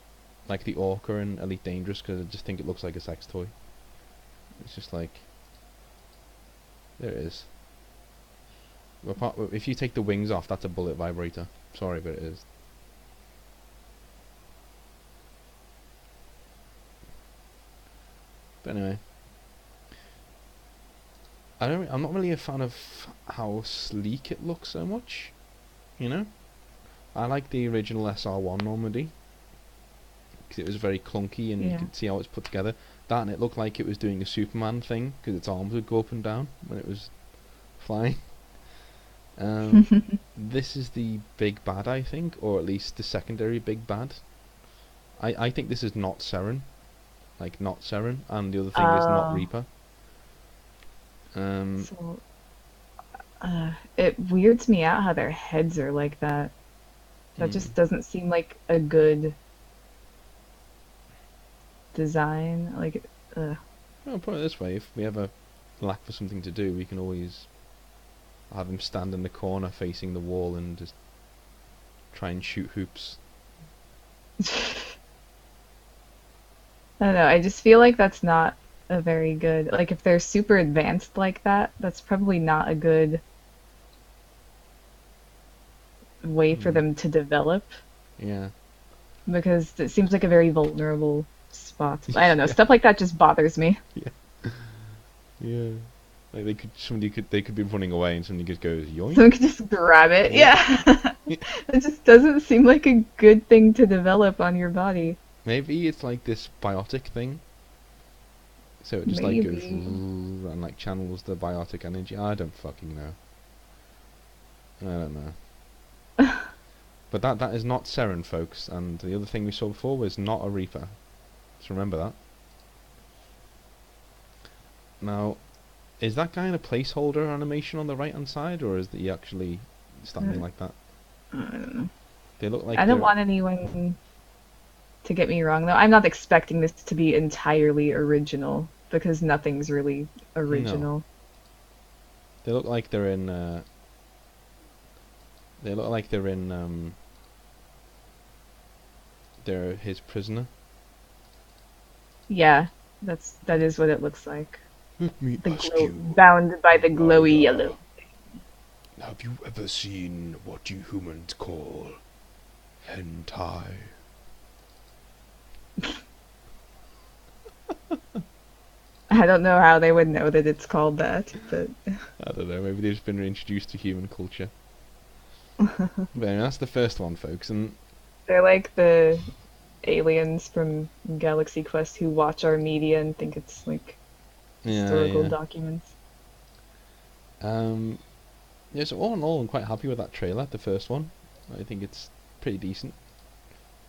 like the Orca and Elite Dangerous, because I just think it looks like a sex toy. It's just like, there it is. If you take the wings off, that's a bullet vibrator. Sorry, but it is. But anyway, I'm not really a fan of how sleek it looks so much. You know, I like the original SR1 Normandy because it was very clunky and you Yeah. could see how it's put together. That, and it looked like it was doing a Superman thing because its arms would go up and down when it was flying. This is the big bad, I think, or at least the secondary big bad. I think this is not Seren, like not Seren, and the other thing is not Oh. Reaper. So, it weirds me out how their heads are like that. That just doesn't seem like a good design. Like, Well, put it this way: if we ever lack for something to do, we can always have him stand in the corner facing the wall and just try and shoot hoops. I don't know. I just feel like that's not a very good. Like, if they're super advanced like that, that's probably not a good way for them to develop Yeah. because it seems like a very vulnerable spot. I don't know. Yeah. Stuff like that just bothers me. Yeah. Like they could be running away and somebody just goes yoink. Someone could just grab it. Yeah. It just doesn't seem like a good thing to develop on your body. Maybe it's like this biotic thing. So it just like goes Maybe. and like channels the biotic energy. I don't fucking know. I don't know. But that is not Seren, folks, and the other thing we saw before was not a Reaper. So remember that. Now, is that guy in a placeholder animation on the right hand side, or is he actually standing like that? I don't know. They look like I don't they're- want anyone to get me wrong, though. I'm not expecting this to be entirely original, because nothing's really original. They look like they're in. They look like they're in. They're his prisoner. Yeah, that is what it looks like. Let me The ask glow, you, bound by the glowy yellow. have you ever seen what you humans call hentai? I don't know how they would know that it's called that, but I don't know. Maybe they've just been introduced to human culture. But anyway, that's the first one, folks, and they're like the aliens from Galaxy Quest who watch our media and think it's like historical yeah. documents. Yeah, so all in all, I'm quite happy with that trailer, the first one. I think it's pretty decent.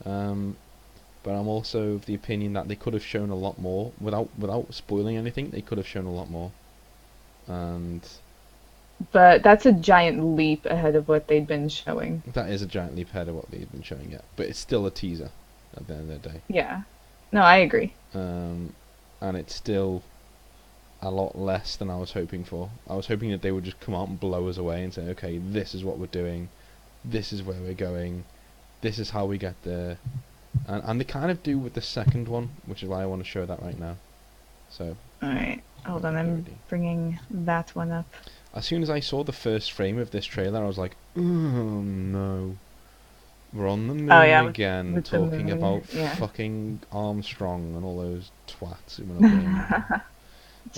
But I'm also of the opinion that they could have shown a lot more without spoiling anything. They could have shown a lot more, and But that's a giant leap ahead of what they'd been showing. that is a giant leap ahead of what they've been showing yet. But it's still a teaser at the end of the day. Yeah. No, I agree. And it's still a lot less than I was hoping for. I was hoping that they would just come out and blow us away and say, okay, this is what we're doing, this is where we're going, this is how we get there. And they kind of do with the second one, which is why I want to show that right now. So, Alright, hold on, I'm Ready. bringing that one up. as soon as I saw the first frame of this trailer, I was like, oh no. We're on the moon again, with the talking moon, about yeah. fucking Armstrong and all those twats who went up there.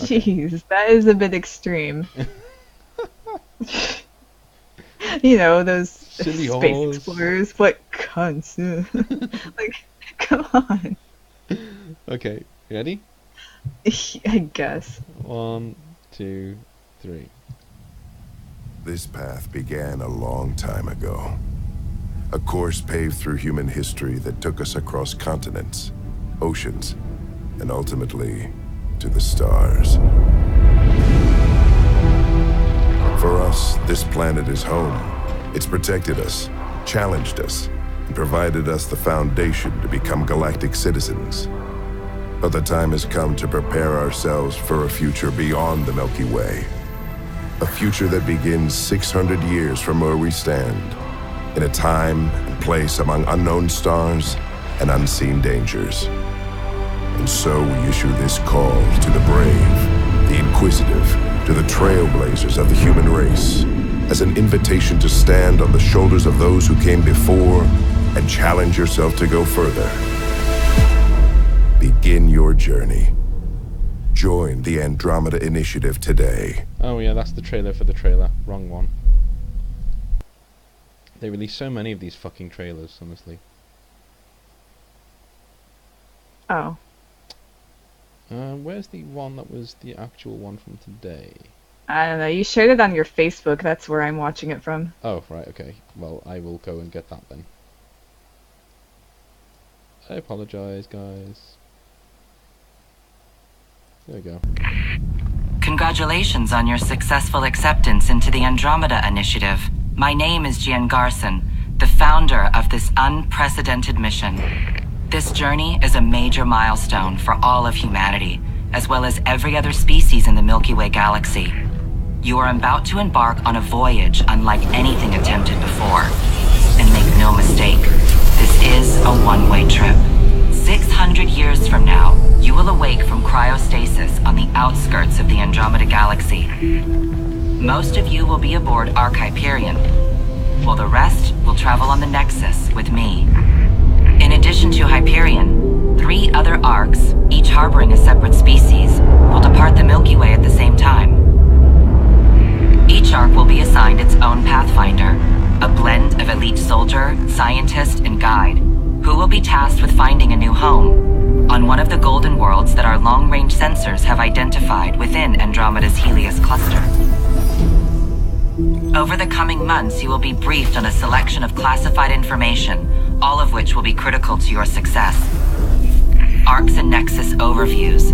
Okay. Jeez, that is a bit extreme. You know, those Silly space horse. explorers, what cunts. Like, come on. Okay, ready? I guess. 1, 2, 3. This path began a long time ago. A course paved through human history that took us across continents, oceans, and ultimately to the stars. For us, this planet is home. It's protected us, challenged us, and provided us the foundation to become galactic citizens. But the time has come to prepare ourselves for a future beyond the Milky Way. A future that begins 600 years from where we stand, in a time and place among unknown stars and unseen dangers. And so we issue this call to the brave, the inquisitive, to the trailblazers of the human race, as an invitation to stand on the shoulders of those who came before and challenge yourself to go further. Begin your journey. Join the Andromeda Initiative today. Oh yeah, that's the trailer for the trailer. Wrong one. They release so many of these fucking trailers, honestly. Oh. Where's the one that was the actual one from today? I don't know. You shared it on your Facebook. That's where I'm watching it from. Oh, right, okay. Well, I will go and get that then. I apologize, guys. There we go. Congratulations on your successful acceptance into the Andromeda Initiative. My name is Gian Garson, the founder of this unprecedented mission. This journey is a major milestone for all of humanity, as well as every other species in the Milky Way galaxy. You are about to embark on a voyage unlike anything attempted before. And make no mistake, this is a one-way trip. 600 years from now, you will awake from cryostasis on the outskirts of the Andromeda Galaxy. Most of you will be aboard Ark Hyperion, while the rest will travel on the Nexus with me. In addition to Hyperion, 3 other Arks, each harboring a separate species, will depart the Milky Way at the same time. Each Ark will be assigned its own Pathfinder, a blend of elite soldier, scientist, and guide, who will be tasked with finding a new home on one of the golden worlds that our long-range sensors have identified within Andromeda's Helios cluster. Over the coming months, you will be briefed on a selection of classified information, all of which will be critical to your success. Arcs and Nexus overviews,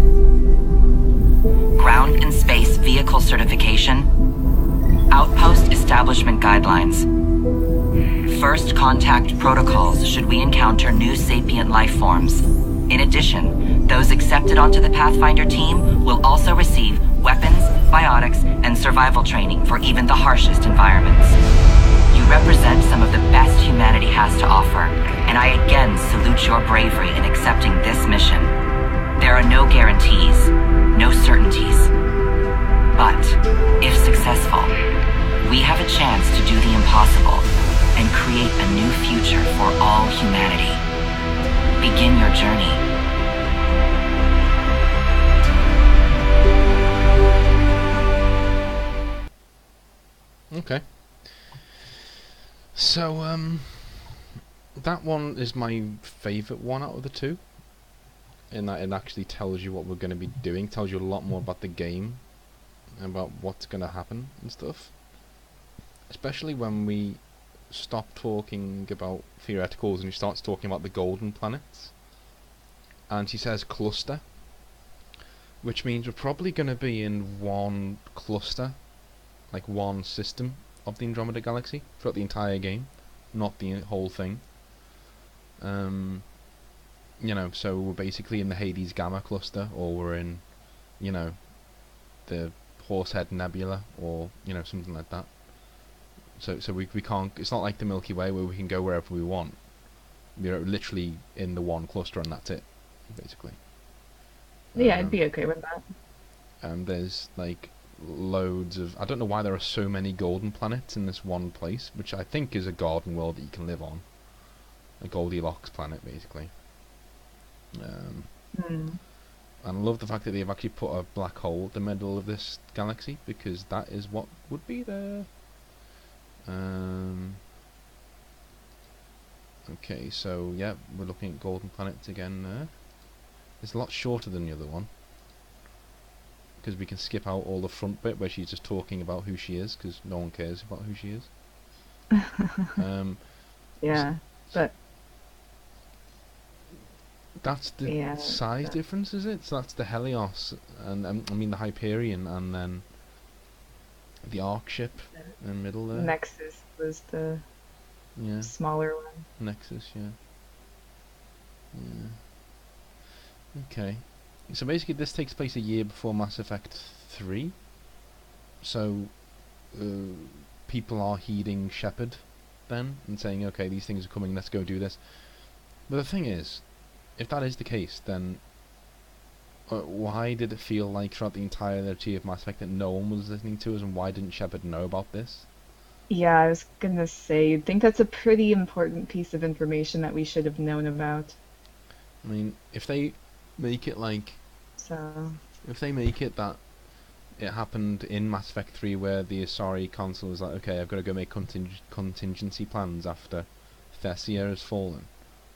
ground and space vehicle certification, outpost establishment guidelines, first contact protocols should we encounter new sapient life forms. In addition, those accepted onto the Pathfinder team will also receive weapons, biotics, and survival training for even the harshest environments. You represent some of the best humanity has to offer, and I again salute your bravery in accepting this mission. There are no guarantees, no certainties. But, if successful, we have a chance to do the impossible and create a new future for all humanity. Begin your journey. Okay. So, that one is my favourite one out of the two. In that it actually tells you what we're going to be doing, tells you a lot more about the game, about what's going to happen and stuff. Especially when we stop talking about theoreticals and he starts talking about the golden planets. And he says cluster, which means we're probably going to be in one cluster, like one system of the Andromeda Galaxy throughout the entire game, not the whole thing. You know, so we're basically in the Hades Gamma cluster, or we're in, you know, the Horsehead Nebula, or, you know, something like that. So we can't, it's not like the Milky Way where we can go wherever we want. We're literally in the one cluster and that's it, basically. Yeah, I'd be okay with that. And there's like loads of, I don't know why there are so many golden planets in this one place, which I think is a garden world that you can live on. A Goldilocks planet, basically. And I love the fact that they've actually put a black hole in the middle of this galaxy, because that is what would be there. Okay, so yeah, we're looking at golden planets again there. It's a lot shorter than the other one, because we can skip out all the front bit where she's just talking about who she is, because no one cares about who she is. Yeah, but that's the size difference, is it? So that's the Helios, and I mean the Hyperion, and then the Ark ship in the middle there. Nexus was the smaller one. Nexus, yeah. Okay. So basically this takes place a year before Mass Effect 3. So people are heeding Shepard then and saying, okay, these things are coming, let's go do this. But the thing is, if that is the case, then why did it feel like throughout the entirety of Mass Effect that no one was listening to us, and why didn't Shepard know about this? Yeah, I was gonna say, you'd think that's a pretty important piece of information that we should have known about. I mean, if they make it like... So... If they make it that it happened in Mass Effect 3 where the Asari council was like, okay, I've got to go make contingency plans after Thessia has fallen,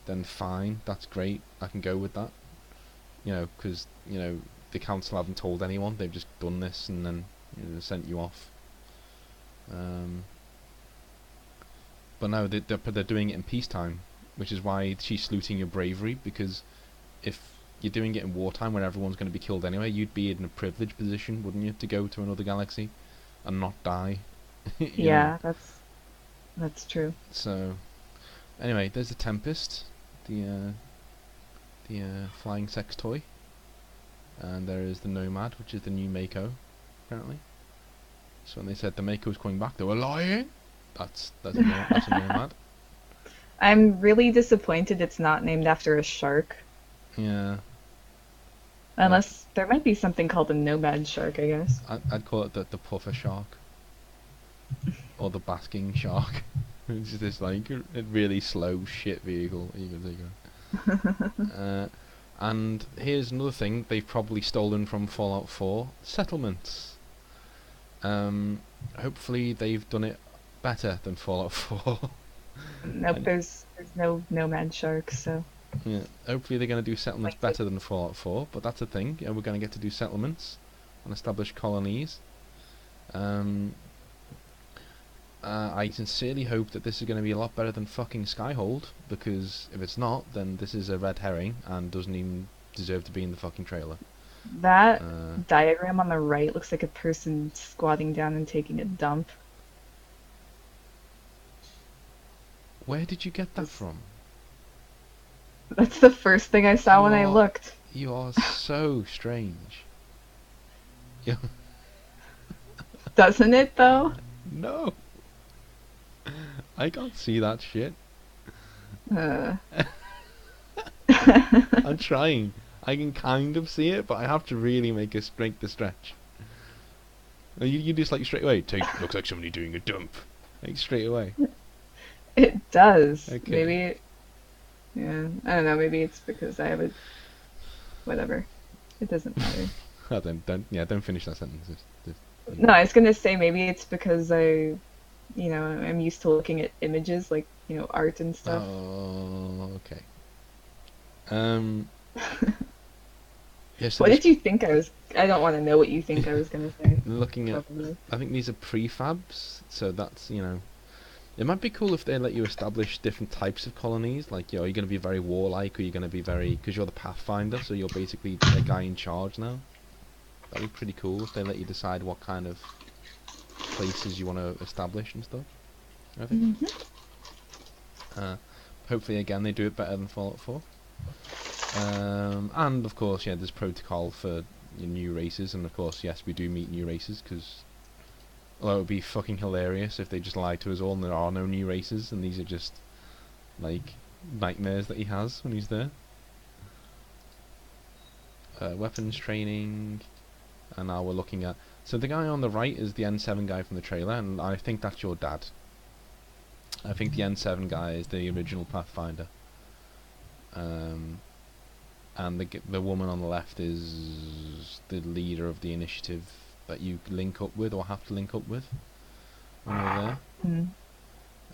then fine, that's great, I can go with that. You know, because, you know, the council haven't told anyone, they've just done this and then sent you off. But no, they're doing it in peacetime, which is why she's saluting your bravery, because if you're doing it in wartime where everyone's going to be killed anyway, you'd be in a privileged position, wouldn't you, to go to another galaxy and not die. Yeah, that's true. So, anyway, there's the Tempest, the flying sex toy, and there is the Nomad, which is the new Mako, apparently. So when they said the Mako's coming back, they were lying. That's a Nomad. I'm really disappointed it's not named after a shark. Yeah. Unless there might be something called a nomad shark, I guess. I'd call it the puffer shark, or the basking shark. It's just this like a really slow shit vehicle. And here's another thing they've probably stolen from Fallout 4: settlements. Hopefully they've done it better than Fallout 4. Nope, there's no nomad shark, so. Yeah, hopefully they're going to do settlements better than Fallout 4, but that's a thing. Yeah, we're going to get to do settlements and establish colonies. I sincerely hope that this is going to be a lot better than fucking Skyhold, because if it's not, then this is a red herring and doesn't even deserve to be in the fucking trailer. That diagram on the right looks like a person squatting down and taking a dump. Where did you get that from? That's the first thing I saw when I What? looked. You are so strange. You Doesn't it though? no, I can't see that shit. Uh. I'm trying. I can kind of see it, but I have to really make the stretch. You just like straight away. Looks like somebody doing a dump. Like straight away. It does. Okay. Maybe. Yeah. I don't know. Maybe it's because I have a. Whatever. It doesn't matter. Oh, don't finish that sentence. Just, No, I was gonna say maybe it's because I'm used to looking at images like art and stuff. Oh, okay. Yeah, so What did you think I was? I don't want to know what you think I was gonna say. looking at, Probably. I think these are prefabs, so that's, it might be cool if they let you establish different types of colonies, like, are you going to be very warlike, or are you going to be because you're the Pathfinder, so you're basically a guy in charge now. That'd be pretty cool if they let you decide what kind of places you want to establish and stuff, I think. Hopefully, again, they do it better than Fallout 4. And, of course, yeah, there's protocol for new races, and, of course, yes, we do meet new races, because although it would be fucking hilarious if they just lied to us all and there are no new races, and these are just, like, nightmares that he has when he's there. Weapons training, and now we're looking at... So the guy on the right is the N7 guy from the trailer, and I think that's your dad. I think the N7 guy is the original Pathfinder. And the woman on the left is the leader of the initiative that you link up with, or have to link up with when you're there.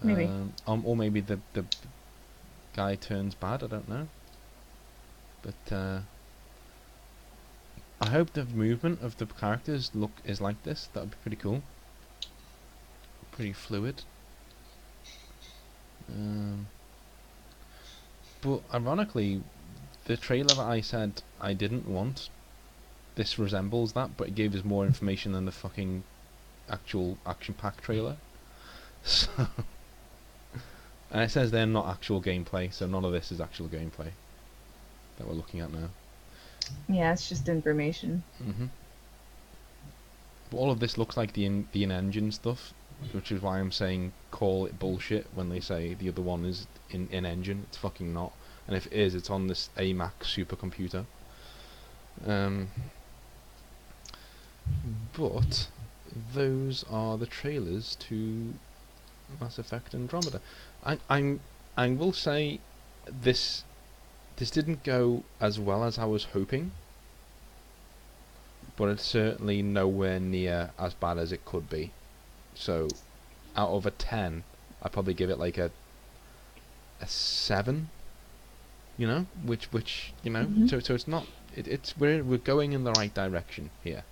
Maybe. Or maybe the guy turns bad, I don't know. But I hope the movement of the characters is like this. That would be pretty cool. Pretty fluid. But ironically, the trailer that I said I didn't want, this resembles that, but it gave us more information than the fucking actual action-packed trailer. So, and it says they're not actual gameplay, so none of this is actual gameplay that we're looking at now. Yeah, it's just information. But all of this looks like the in-engine stuff, which is why I'm saying call it bullshit when they say the other one is in-engine. It's fucking not. And if it is, it's on this AMAC supercomputer. But those are the trailers to Mass Effect Andromeda. I will say this didn't go as well as I was hoping, but it's certainly nowhere near as bad as it could be. So out of a 10, I'd probably give it like a 7. Which so it's not, we're going in the right direction here.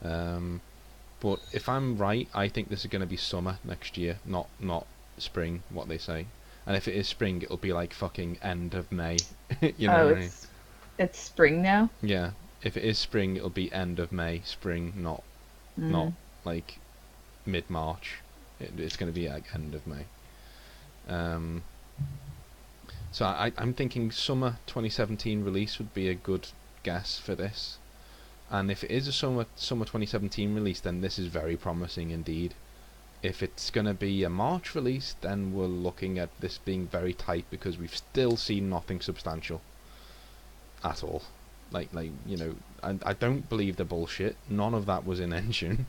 But if I'm right, I think this is going to be summer next year, not spring, what they say. And if it is spring, it'll be like fucking end of May. You know what I mean? It's spring now? Yeah. If it is spring, it'll be end of May, spring, not like mid-March. It's going to be like end of May. So I'm thinking summer 2017 release would be a good guess for this. And if it is a summer 2017 release, then this is very promising indeed. If it's going to be a March release, then we're looking at this being very tight, because we've still seen nothing substantial at all. Like I don't believe the bullshit. None of that was in engine.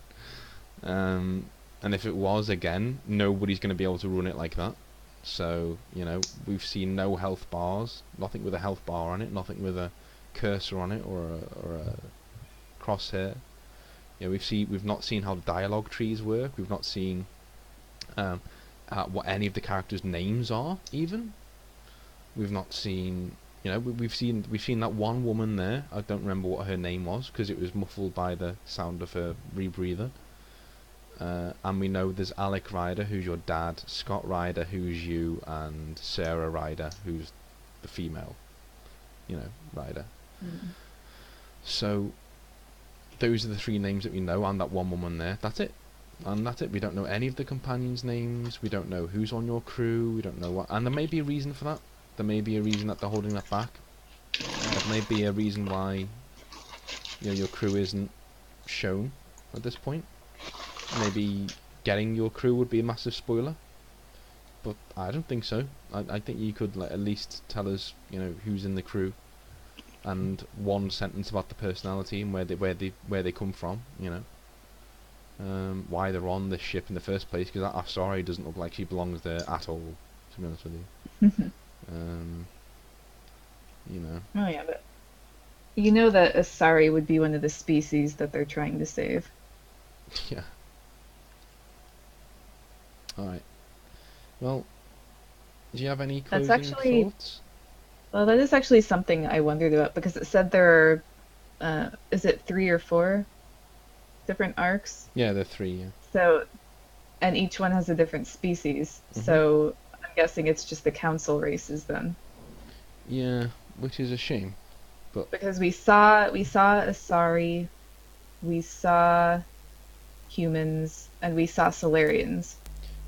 And if it was, again, nobody's going to be able to run it like that. So, we've seen no health bars, nothing with a health bar on it, nothing with a cursor on it or a crosshair. We've not seen how the dialogue trees work. We've not seen what any of the characters' names are, even. We've not seen, we've seen that one woman there. I don't remember what her name was, because it was muffled by the sound of her rebreather. And we know there's Alec Ryder, who's your dad, Scott Ryder, who's you, and Sarah Ryder, who's the female, Ryder. So those are the 3 names that we know, and that one woman there. That's it. And that's it. We don't know any of the companions' names. We don't know who's on your crew. We don't know what. And there may be a reason for that. There may be a reason that they're holding that back. There may be a reason why, your crew isn't shown at this point. Maybe getting your crew would be a massive spoiler. But I don't think so. I think you could at least tell us, who's in the crew, and one sentence about the personality and where they come from. Why they're on this ship in the first place, because that Asari doesn't look like she belongs there at all, to be honest with you. Oh yeah, but you know that Asari would be one of the species that they're trying to save. Yeah. Alright. Well, do you have any closing thoughts? Well, that is actually something I wondered about, because it said there are, is it 3 or 4 different arcs? Yeah, there are 3, yeah. So, and each one has a different species. So I'm guessing it's just the council races then. Yeah, which is a shame. But because we saw Asari, we saw humans, and we saw Solarians.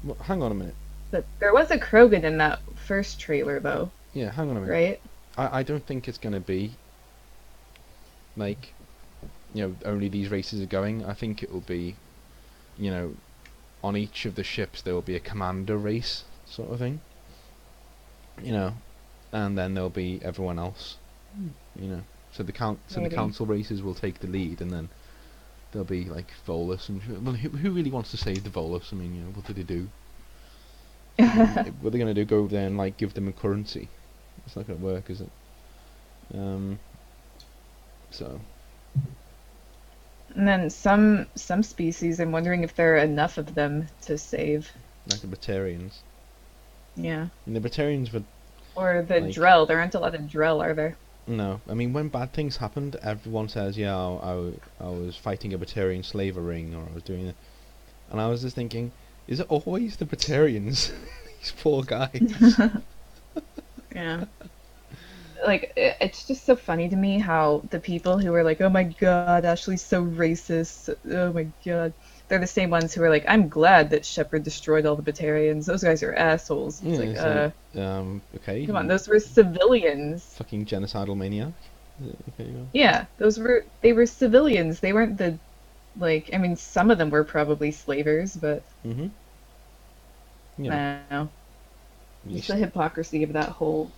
Well, hang on a minute. But there was a Krogan in that first trailer, though. Yeah, hang on a minute. Right? I don't think it's going to be like, only these races are going. I think it will be, on each of the ships there will be a commander race sort of thing. And then there'll be everyone else. So the council races will take the lead, and then there'll be like Volus and who really wants to save the Volus? I mean, what do they do? What are they gonna do? Go over there and like give them a currency? It's not gonna work, is it? So. And then some species, I'm wondering if there are enough of them to save. Like the Batarians. Yeah. And the Batarians would. Or the Drell. There aren't a lot of Drell, are there? No. I mean, when bad things happened, everyone says, yeah, I was fighting a Batarian slaver ring, or I was doing it. And I was just thinking, is it always the Batarians? These poor guys. Yeah. Like, it's just so funny to me how the people who are like, oh my god, Ashley's so racist, oh my god, they're the same ones who are like, I'm glad that Shepard destroyed all the Batarians, those guys are assholes. It's okay. Come on, those were civilians. Fucking genocidal maniac. Okay, yeah, they were civilians, they weren't the, I mean, some of them were probably slavers, but I don't know. Just the hypocrisy of that whole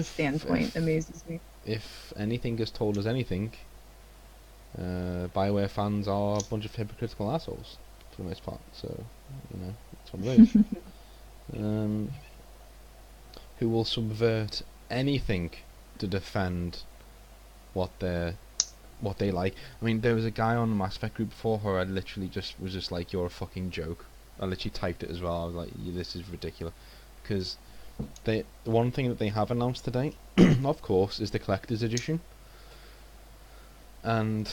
standpoint amazes me. If anything has told us anything, BioWare fans are a bunch of hypocritical assholes for the most part. So, it's one of those. Who will subvert anything to defend what they like. I mean, there was a guy on the Mass Effect group before who I literally was just like, you're a fucking joke. I literally typed it as well. I was like, this is ridiculous. Because the one thing that they have announced today, of course, is the collector's edition. And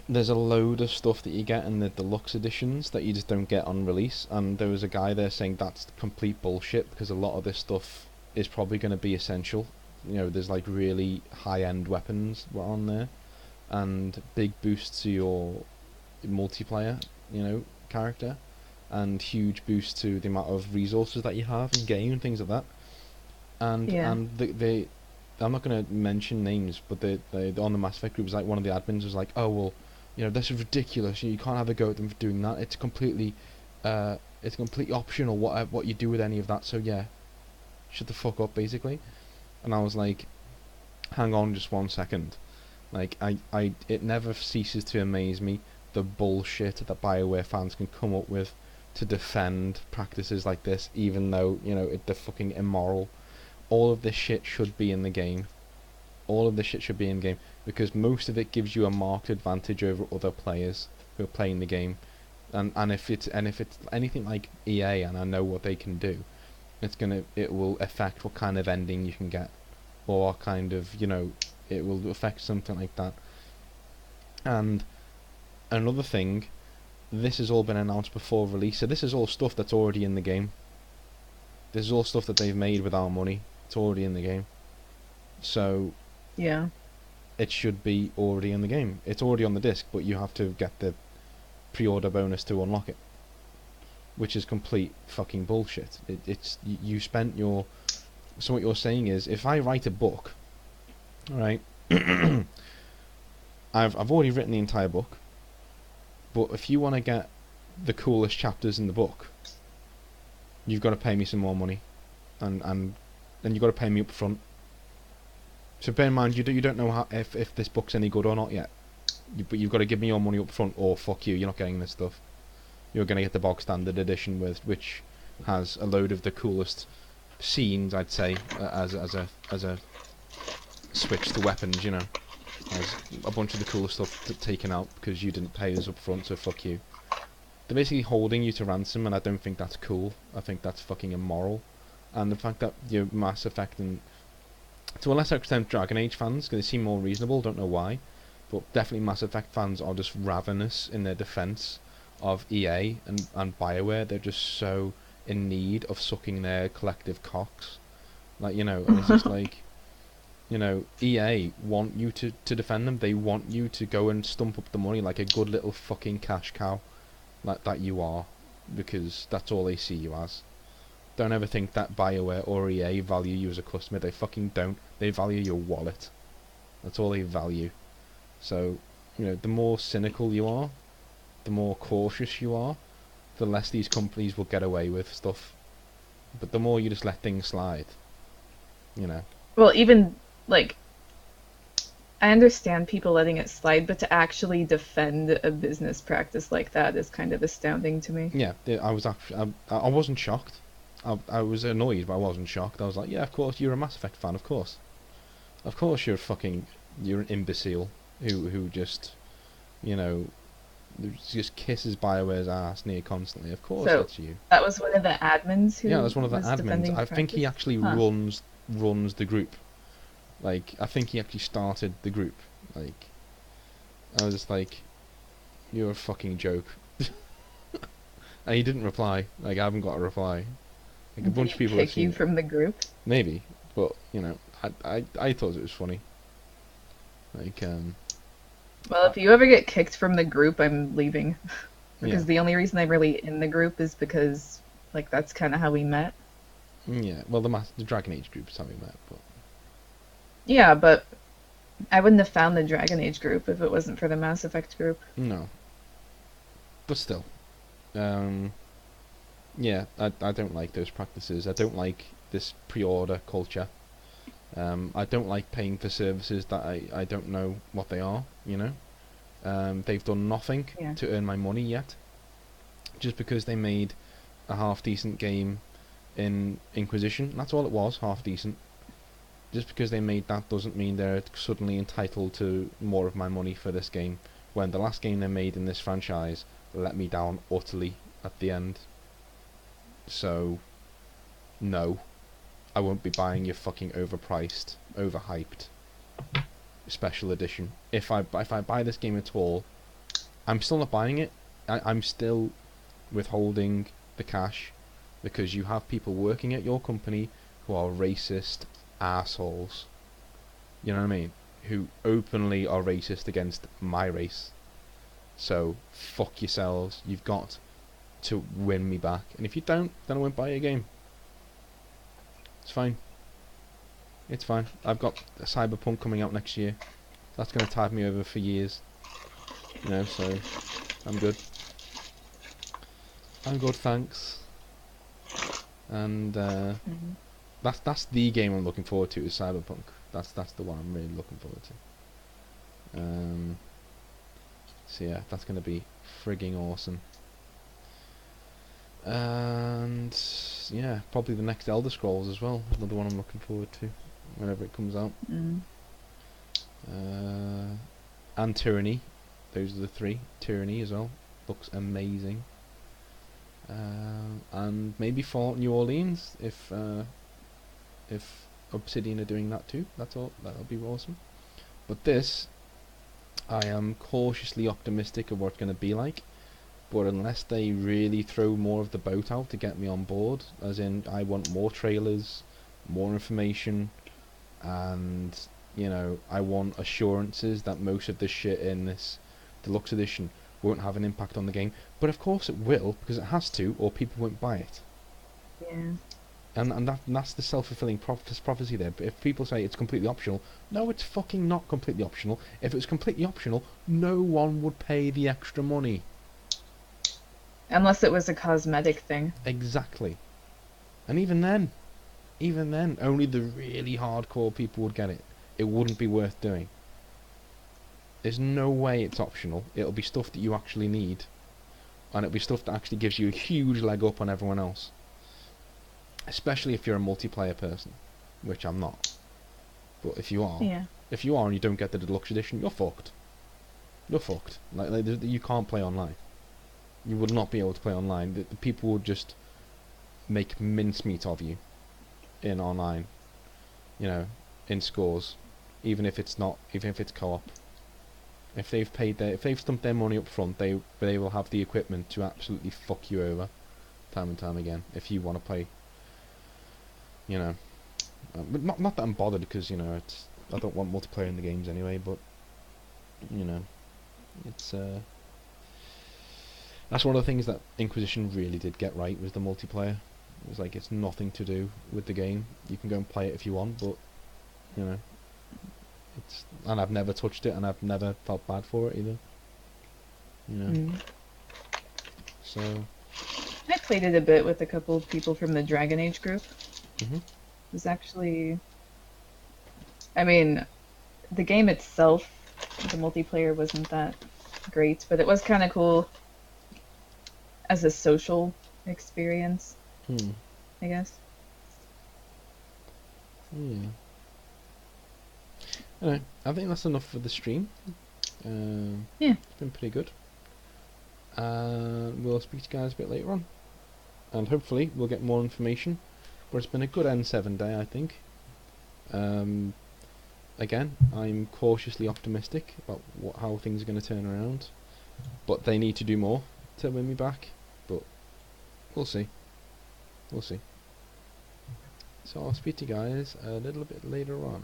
there's a load of stuff that you get in the deluxe editions that you just don't get on release. And there was a guy there saying that's complete bullshit, because a lot of this stuff is probably going to be essential. There's like really high-end weapons on there, and big boosts to your multiplayer, character, and huge boost to the amount of resources that you have in game and things like that. And they I'm not going to mention names, but they on the Mass Effect group was like, one of the admins was like, oh well, this is ridiculous. You can't have a go at them for doing that. It's completely optional what you do with any of that. So yeah, shut the fuck up, basically. And I was like, hang on just 1 second. Like it never ceases to amaze me the bullshit that BioWare fans can come up with to defend practices like this, even though they're fucking immoral. All of this shit should be in the game. All of this shit should be in game, because most of it gives you a marked advantage over other players who are playing the game. And if it's anything like EA, and I know what they can do, it will affect what kind of ending you can get, or what kind of it will affect something like that. And another thing, this has all been announced before release, so this is all stuff that's already in the game. This is all stuff that they've made with our money. It's already in the game. So yeah, it should be already in the game. It's already on the disc, but you have to get the pre-order bonus to unlock it, which is complete fucking bullshit. It's you spent your. So what you're saying is, if I write a book, right? I've already written the entire book, but if you want to get the coolest chapters in the book, you've got to pay me some more money, and then you've got to pay me up front. So bear in mind, you don't know how if this book's any good or not yet. But you've got to give me your money up front, or fuck you, you're not getting this stuff. You're going to get the bog standard edition which has a load of the coolest scenes, I'd say, as a switch to weapons, you know. Has a bunch of the coolest stuff taken out because you didn't pay us up front, so fuck you. They're basically holding you to ransom, and I don't think that's cool. I think that's fucking immoral. And the fact that Mass Effect and, to a lesser extent, Dragon Age fans, because they seem more reasonable, don't know why, but definitely Mass Effect fans are just ravenous in their defence of EA and BioWare. They're just so in need of sucking their collective cocks. Like, you know, and it's just like, you know, EA want you to defend them. They want you to go and stump up the money like a good little fucking cash cow like that you are, because that's all they see you as. Don't ever think that BioWare or EA value you as a customer. They fucking don't. They value your wallet. That's all they value. So, you know, the more cynical you are, the more cautious you are, the less these companies will get away with stuff. But the more you just let things slide, you know. Well, even, like, I understand people letting it slide, but to actually defend a business practice like that is kind of astounding to me. Yeah, I was actually, I wasn't shocked. I was annoyed, but I wasn't shocked. I was like, yeah, of course, you're a Mass Effect fan, of course. Of course you're an imbecile who just, you know, just kisses BioWare's ass near constantly. Of course, So, that's you. that was one of the admins who Yeah, that's one of the was admins. defending I think he practice? actually Huh. runs the group. Like, I think he actually started the group. Like, I was just like, you're a fucking joke. And he didn't reply. Like, I haven't got a reply. Like, a Did bunch he of people have kick seen you it. from the group? Maybe, but, you know, I thought it was funny. Like, Well, if you ever get kicked from the group, I'm leaving. Because yeah. the only reason I'm really in the group is because, like, that's kind of how we met. Yeah, well, the Dragon Age group is how we met, but... Yeah, but I wouldn't have found the Dragon Age group if it wasn't for the Mass Effect group. No. But still. Yeah, I don't like those practices. I don't like this pre-order culture. I don't like paying for services that I don't know what they are, you know. They've done nothing Yeah. to earn my money yet. Just because they made a half-decent game in Inquisition. That's all it was, half-decent. Just because they made that doesn't mean they're suddenly entitled to more of my money for this game, when the last game they made in this franchise let me down utterly at the end. So, no, I won't be buying your fucking overpriced, overhyped special edition. If I buy this game at all, I'm still not buying it. I'm still withholding the cash, because you have people working at your company who are racist assholes. You know what I mean? Who openly are racist against my race. So, fuck yourselves. You've got to win me back. And if you don't, then I won't buy your game. It's fine. It's fine. I've got a Cyberpunk coming out next year. That's going to tide me over for years. You know, so I'm good. I'm good, thanks. And that's the game I'm looking forward to, is Cyberpunk. That's the one I'm really looking forward to. So yeah, that's going to be frigging awesome. And yeah, probably the next Elder Scrolls as well. Another one I'm looking forward to whenever it comes out. And Tyranny. Those are the three. Tyranny as well. Looks amazing. And maybe Fallout New Orleans if Obsidian are doing that too. That'll be awesome. But this, I am cautiously optimistic of what it's going to be like. But unless they really throw more of the boat out to get me on board, as in I want more trailers, more information, and you know, I want assurances that most of the shit in this deluxe edition won't have an impact on the game. But of course it will, because it has to, or people won't buy it. Yeah. And that's the self-fulfilling prophecy there. But if people say it's completely optional, no, it's fucking not completely optional. If it was completely optional, no one would pay the extra money. Unless it was a cosmetic thing. Exactly. And even then, only the really hardcore people would get it. It wouldn't be worth doing. There's no way it's optional. It'll be stuff that you actually need. And it'll be stuff that actually gives you a huge leg up on everyone else. Especially if you're a multiplayer person, which I'm not. But if you are, Yeah. and you don't get the deluxe edition, you're fucked. You're fucked. Like you can't play online. You would not be able to play online. The people would just make mincemeat of you in online. You know, in scores, even if it's co-op. If they've stumped their money up front, they will have the equipment to absolutely fuck you over, time and time again. If you want to play. You know, but not that I'm bothered, because, you know, I don't want multiplayer in the games anyway. But, you know, it's that's one of the things that Inquisition really did get right, was the multiplayer. It was like, it's nothing to do with the game. You can go and play it if you want, but, you know, and I've never touched it, and I've never felt bad for it either. You know, so I played it a bit with a couple of people from the Dragon Age group. Mhm. It was actually, I mean, the game itself, the multiplayer wasn't that great, but it was kind of cool as a social experience, I guess. Yeah. Anyway, I think that's enough for the stream. Yeah. It's been pretty good. We'll speak to you guys a bit later on. And hopefully we'll get more information. But it's been a good N7 day, I think. Again, I'm cautiously optimistic about how things are going to turn around. But they need to do more to win me back. But we'll see. We'll see. So I'll speak to you guys a little bit later on.